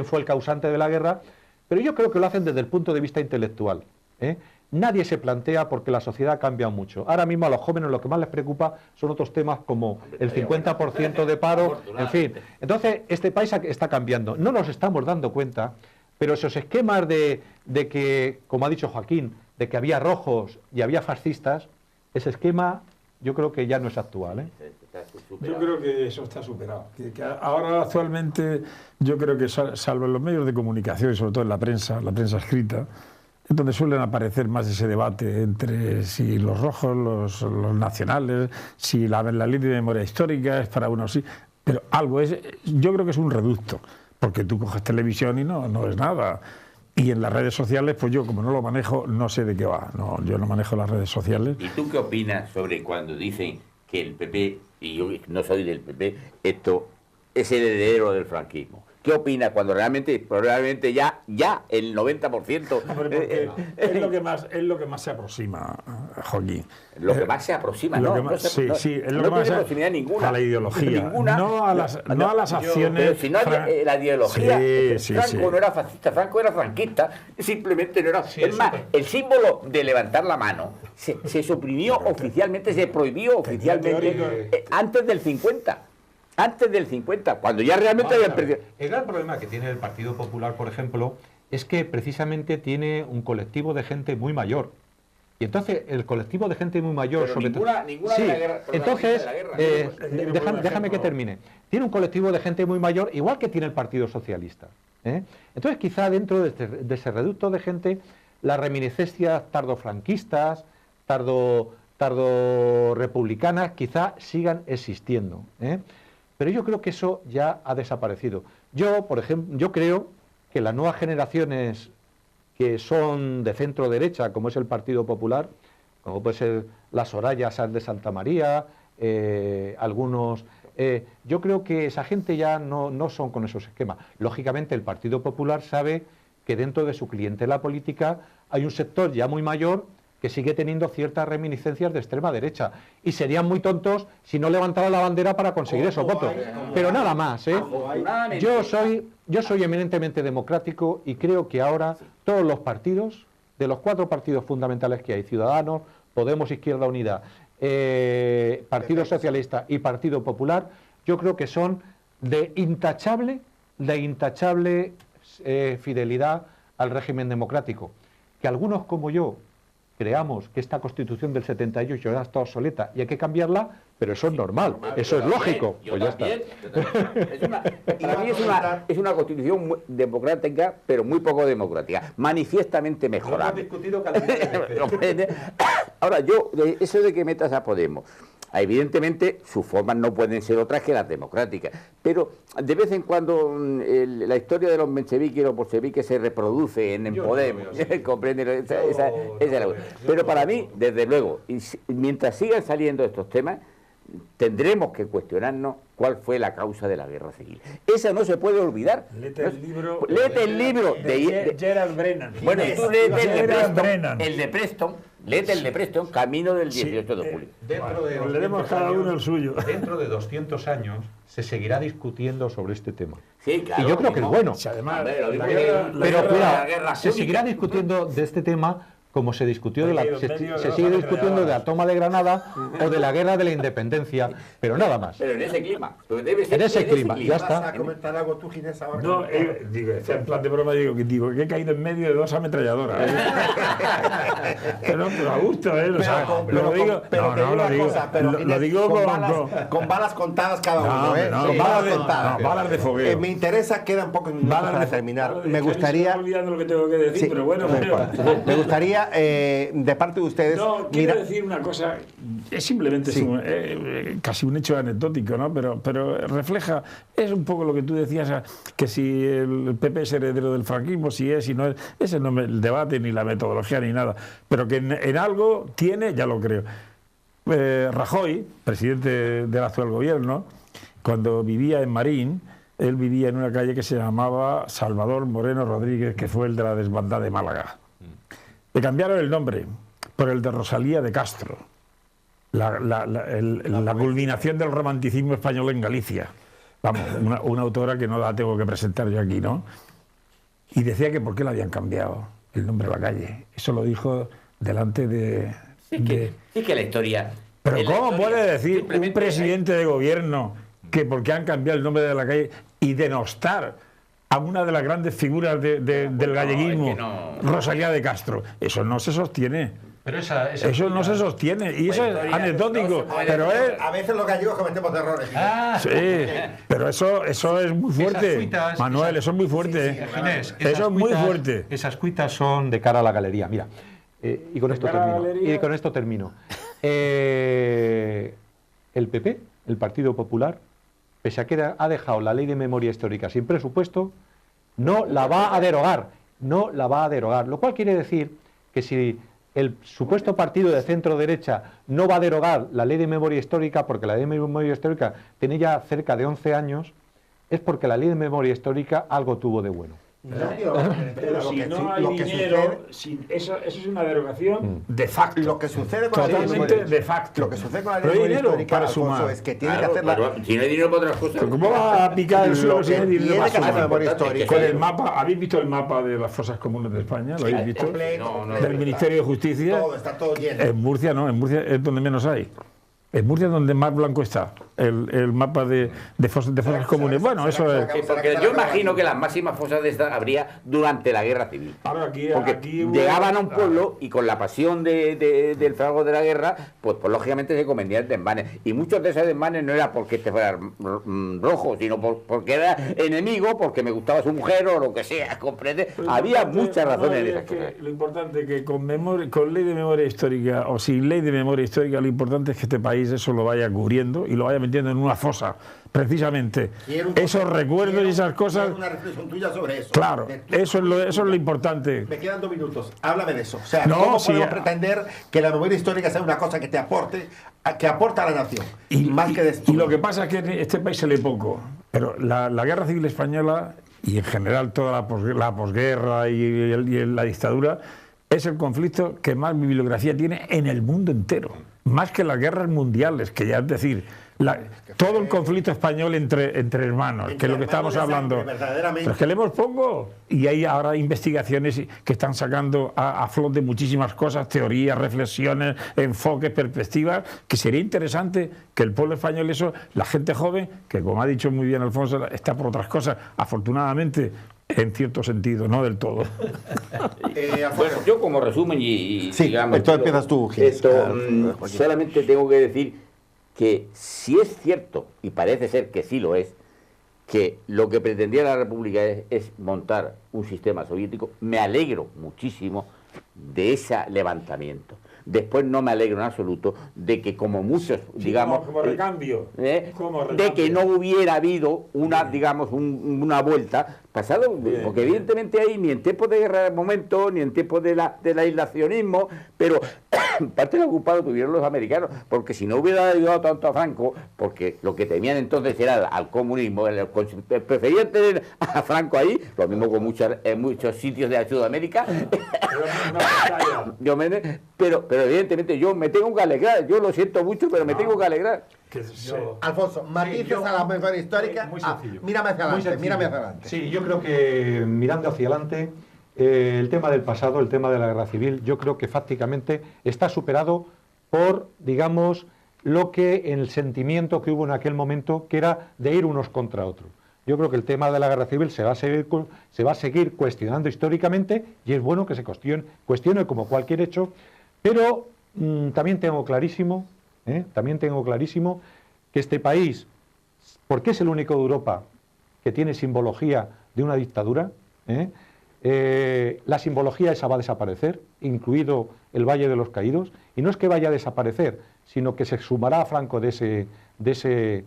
B: fue el causante de la guerra, pero yo creo que lo hacen desde el punto de vista intelectual. Nadie se plantea porque la sociedad ha cambiado mucho. Ahora mismo a los jóvenes lo que más les preocupa son otros temas como el 50% de paro, en fin. Entonces, este país está cambiando. No nos estamos dando cuenta, pero esos esquemas de que, como ha dicho Joaquín, de que había rojos y había fascistas, ese esquema yo creo que ya no es actual.
D: Yo creo que eso está superado. Que ahora actualmente yo creo que salvo en los medios de comunicación y sobre todo en la prensa escrita, es donde suelen aparecer más ese debate entre si los rojos, los nacionales, si la ley de memoria histórica es para unos sí, pero algo es, yo creo que es un reducto, porque tú coges televisión y no es nada. Y en las redes sociales, pues yo como no lo manejo, no sé de qué va. No, yo no manejo las redes sociales.
C: ¿Y tú qué opinas sobre cuando dicen que el PP, y yo no soy del PP, esto es heredero del franquismo? ¿Qué opinas cuando probablemente ya el 90%...
D: Hombre, es lo que más se aproxima, Joaquín.
C: Lo que más se aproxima, ¿no?
D: Sí, es lo que más
C: tiene proximidad ninguna.
D: A la ideología, no a las acciones...
C: Pero si no la ideología, Franco no era fascista, Franco era franquista, simplemente no era... Es más, el símbolo de levantar la mano se suprimió oficialmente, se prohibió oficialmente antes del 50. Antes del 50, cuando ya realmente habían perdido.
B: El gran problema que tiene el Partido Popular, por ejemplo, es que precisamente tiene un colectivo de gente muy mayor. Y entonces el colectivo de gente muy mayor...
C: Pero
B: sobre
C: ninguna
B: sí,
C: de la guerra,
B: entonces,
C: de la guerra.
B: déjame que termine. Tiene un colectivo de gente muy mayor, igual que tiene el Partido Socialista. Entonces quizá dentro de ese reducto de gente, las reminiscencias tardofranquistas, tardo-republicanas, quizá sigan existiendo. Pero yo creo que eso ya ha desaparecido. Yo, por ejemplo, yo creo que las nuevas generaciones que son de centro derecha, como es el Partido Popular, como puede ser la Soraya Sáenz de Santa María, algunos... yo creo que esa gente ya no son con esos esquemas. Lógicamente el Partido Popular sabe que dentro de su clientela política hay un sector ya muy mayor que sigue teniendo ciertas reminiscencias de extrema derecha. Y serían muy tontos si no levantaran la bandera para conseguir esos votos. Pero nada más, Yo soy eminentemente democrático y creo que ahora todos los partidos, de los 4 partidos fundamentales que hay, Ciudadanos, Podemos, Izquierda Unida, Partido Socialista y Partido Popular, yo creo que son de intachable fidelidad al régimen democrático. Que algunos como yo creamos que esta Constitución del 78 ya está obsoleta y hay que cambiarla, pero eso es normal, eso es lógico. Pues ya está.
C: Para mí es una Constitución muy democrática, pero muy poco democrática, manifiestamente mejorable. Ahora, eso de que metas a Podemos, evidentemente sus formas no pueden ser otras que las democráticas, pero de vez en cuando la historia de los mencheviques y los bolcheviques se reproduce en Podemos, ¿comprende? Pero para mí, desde luego, mientras sigan saliendo estos temas, tendremos que cuestionarnos cuál fue la causa de la guerra civil. Esa no se puede olvidar.
D: Léete el libro
C: de
D: Gerald Brennan.
C: Bueno, tú léete el de Preston. Léete el de Preston, Camino del 18 de julio.
D: Leeremos cada uno el suyo.
B: Dentro de 200 años se seguirá discutiendo sobre este tema.
C: Sí, claro,
B: y yo creo que es bueno.
D: Además,
B: pero cuidado, se seguirá discutiendo de este tema como se discutió se sigue discutiendo de la toma de Granada o de la guerra de la independencia, pero nada más.
C: Pero en ese clima.
B: En ese clima, ya está.
A: ¿Vas a comentar algo tú, Ginés, ahora?
D: No, en plan de broma digo que he caído en medio de 2 ametralladoras. Pero a gusto, lo digo
A: con balas contadas cada uno,
D: con balas contadas. Balas de fogueo.
A: Me interesa, queda un poco minutos para terminar. Me gustaría...
D: Estoy olvidando lo que tengo que decir, pero bueno.
A: Me gustaría gustaría, de parte de ustedes...
D: No, quiero decir una cosa, es simplemente
A: Sí.
D: casi un hecho anecdótico, ¿no? Pero refleja, es un poco lo que tú decías, que si el PP es heredero del franquismo, si es, si no es, ese no es el debate, ni la metodología, ni nada, pero que en algo tiene, ya lo creo. Rajoy, presidente del actual gobierno, cuando vivía en Marín, él vivía en una calle que se llamaba Salvador Moreno Rodríguez, que fue el de la desbandada de Málaga. Le cambiaron el nombre por el de Rosalía de Castro, la culminación del romanticismo español en Galicia. Vamos, una autora que no la tengo que presentar yo aquí, ¿no? Y decía que por qué le habían cambiado el nombre de la calle. Eso lo dijo delante de...
C: Sí que la historia...
D: Pero
C: en la
D: ¿cómo
C: historia,
D: puede decir un
C: simplemente
D: presidente de gobierno que porque han cambiado el nombre de la calle y denostar a una de las grandes figuras del galleguismo,
C: es que no.
D: Rosalía de Castro? Eso no se sostiene.
B: Pero
D: Eso no se sostiene. Y eso es anecdótico. Pero es...
A: A veces los gallegos cometemos errores.
D: Sí, pero eso es muy fuerte.
B: cuitas,
D: Manuel, eso es muy fuerte.
B: Ginés,
D: Eso es muy fuerte.
B: Esas cuitas son de cara a la galería. Mira, y con esto
D: cara a la
B: termino.
D: galería.
B: Y con esto termino. El PP, el Partido Popular, pese a que ha dejado la ley de memoria histórica sin presupuesto, no la va a derogar. No la va a derogar. Lo cual quiere decir que si el supuesto partido de centro-derecha no va a derogar la ley de memoria histórica, porque la ley de memoria histórica tiene ya cerca de 11 años, es porque la ley de memoria histórica algo tuvo de bueno.
D: Pero si no hay dinero, eso es una derogación de facto.
A: Lo que sucede con la ley de
D: Totalmente
A: memoria,
D: de facto.
A: lo que sucede con la
D: Pero
A: ley de
D: hay
A: memoria
D: dinero
A: histórica,
D: para
A: Alfonso,
D: sumar.
A: es que tiene
C: Claro,
A: que hacer la...
C: pero si no hay dinero para otras cosas.
D: Pero ¿cómo vas a picar el suelo si no hay dinero
A: tiene
D: para
A: que hacer la
D: sumar?
A: memoria histórica.
D: Con el mapa, ¿habéis visto el mapa de las fosas comunes de España? ¿Lo habéis visto?
C: No,
D: Del Ministerio de Justicia.
A: Todo, está todo lleno.
D: En Murcia no, en Murcia es donde menos hay. En Murcia es donde más blanco está el mapa de fosas comunes. Bueno, eso es...
C: Sí, porque yo imagino que las máximas fosas de estas habría durante la guerra civil.
D: Ahora aquí
C: Llegaban a un pueblo y con la pasión del fragor de la guerra, pues lógicamente se cometían desmanes. Y muchos de esos desmanes no era porque te fuera rojo, sino porque era enemigo, porque me gustaba su mujer o lo que sea, ¿comprende? Había muchas razones en esas cosas.
D: Lo importante es que con ley de memoria histórica o sin ley de memoria histórica, lo importante es que este país eso lo vaya cubriendo y lo vaya metiendo en una fosa, precisamente. Esos recuerdos y esas cosas...
A: Quiero una reflexión tuya sobre eso.
D: Claro, eso es lo importante.
A: Me quedan 2 minutos. Háblame de eso. O sea,
D: No,
A: ¿cómo
D: sí,
A: podemos pretender que la memoria histórica sea una cosa que te aporte, que aporta a la nación? Más que
D: Y
A: destruye.
D: lo que pasa es que en este país se lee poco. Pero la Guerra Civil Española y en general toda la posguerra y la dictadura es el conflicto que más bibliografía tiene en el mundo entero. Más que las guerras mundiales, que ya es decir, todo el conflicto español entre hermanos, que es lo que estamos hablando. Pero es que leemos poco. Y hay ahora investigaciones que están sacando a flote muchísimas cosas, teorías, reflexiones, enfoques, perspectivas, que sería interesante que el pueblo español, la gente joven, que como ha dicho muy bien Alfonso, está por otras cosas, afortunadamente, en cierto sentido, no del todo.
C: Bueno, yo como resumen y
A: sí,
C: digamos...
A: esto empiezas tú, Ginés.
C: Solamente tengo que decir que si es cierto, y parece ser que sí lo es, que lo que pretendía la República es montar un sistema soviético, me alegro muchísimo de ese levantamiento. Después no me alegro en absoluto de que como muchos, digamos...
D: Como recambio.
C: De que no hubiera habido una, digamos, una vuelta pasado, porque evidentemente ahí ni en tiempos de guerra de momento, ni en tiempos del aislacionismo, pero parte del ocupado tuvieron los americanos, porque si no hubiera ayudado tanto a Franco, porque lo que temían entonces era al comunismo, preferían tener a Franco ahí, lo mismo con en muchos sitios de Sudamérica, pero evidentemente yo me tengo que alegrar, yo lo siento mucho, pero me tengo que alegrar.
A: Alfonso, matices a la memoria histórica.
B: Muy sencillo.
A: Mírame hacia
B: Muy
A: adelante,
B: sencillo.
A: mírame hacia adelante.
B: Sí, yo creo que mirando hacia adelante, el tema del pasado, el tema de la guerra civil, yo creo que fácticamente está superado por, digamos, lo que el sentimiento que hubo en aquel momento, que era de ir unos contra otros. Yo creo que el tema de la guerra civil se va a seguir cuestionando históricamente y es bueno que se cuestione como cualquier hecho, pero también tengo clarísimo que este país, porque es el único de Europa que tiene simbología de una dictadura, la simbología esa va a desaparecer, incluido el Valle de los Caídos, y no es que vaya a desaparecer, sino que se sumará a Franco y se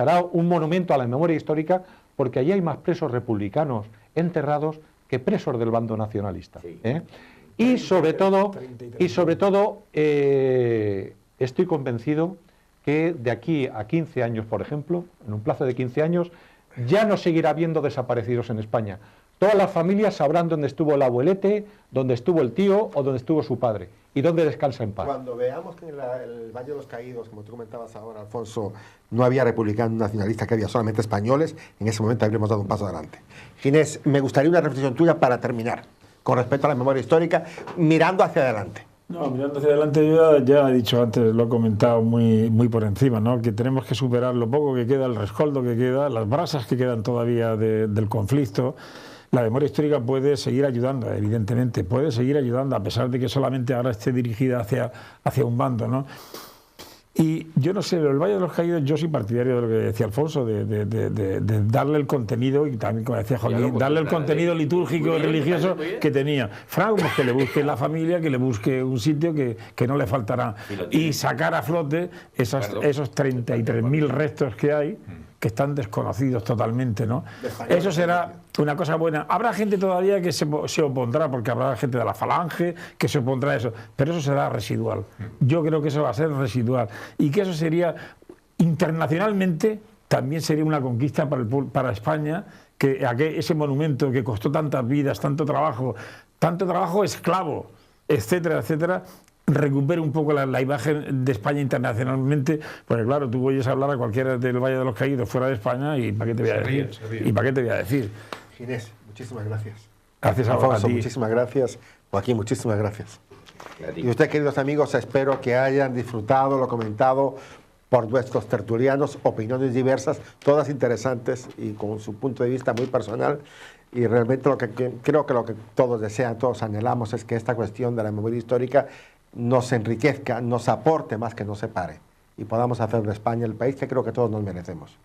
B: hará un monumento a la memoria histórica, porque allí hay más presos republicanos enterrados que presos del bando nacionalista. Y sobre todo, estoy convencido que de aquí a 15 años, por ejemplo, en un plazo de 15 años, ya no seguirá habiendo desaparecidos en España. Todas las familias sabrán dónde estuvo el abuelete, dónde estuvo el tío o dónde estuvo su padre y dónde descansa en paz.
A: Cuando veamos que en el Valle de los Caídos, como tú comentabas ahora, Alfonso, no había republicanos nacionalistas, que había solamente españoles, en ese momento habríamos dado un paso adelante. Ginés, me gustaría una reflexión tuya para terminar, con respecto a la memoria histórica, mirando hacia adelante.
D: No, mirando hacia adelante, yo ya he dicho antes, lo he comentado muy por encima, ¿no? Que tenemos que superar lo poco que queda, el rescoldo que queda, las brasas que quedan todavía del conflicto. La memoria histórica puede seguir ayudando, evidentemente, puede seguir ayudando, a pesar de que solamente ahora esté dirigida hacia un bando, ¿no? Y yo no sé, el Valle de los Caídos, yo soy partidario de lo que decía Alfonso, de darle el contenido, y también como decía Joaquín, darle el contenido litúrgico y religioso que tenía. Franco, pues que le busque la familia, que le busque un sitio que no le faltará. Y sacar a flote esos 33.000 restos que hay, que están desconocidos totalmente, ¿no? Eso será una cosa buena. Habrá gente todavía que se opondrá, porque habrá gente de la Falange que se opondrá a eso, pero eso será residual. Yo creo que eso va a ser residual y que eso sería, internacionalmente, también sería una conquista para España, que ese monumento que costó tantas vidas, tanto trabajo esclavo, etcétera, etcétera, recupere un poco la imagen de España internacionalmente, porque claro, tú oyes hablar a cualquiera del Valle de los Caídos fuera de España y ¿para qué te voy a decir? ¿Y para qué te voy a decir?
A: Ginés, muchísimas gracias.
D: Gracias a
A: Alfonso,
D: ti.
A: muchísimas gracias. Joaquín, muchísimas gracias. Y ustedes, queridos amigos, espero que hayan disfrutado lo comentado por nuestros tertulianos, opiniones diversas, todas interesantes y con su punto de vista muy personal. Y realmente creo que lo que todos desean, todos anhelamos, es que esta cuestión de la memoria histórica nos enriquezca, nos aporte más que nos separe y podamos hacer de España el país que creo que todos nos merecemos.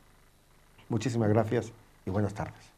A: Muchísimas gracias y buenas tardes.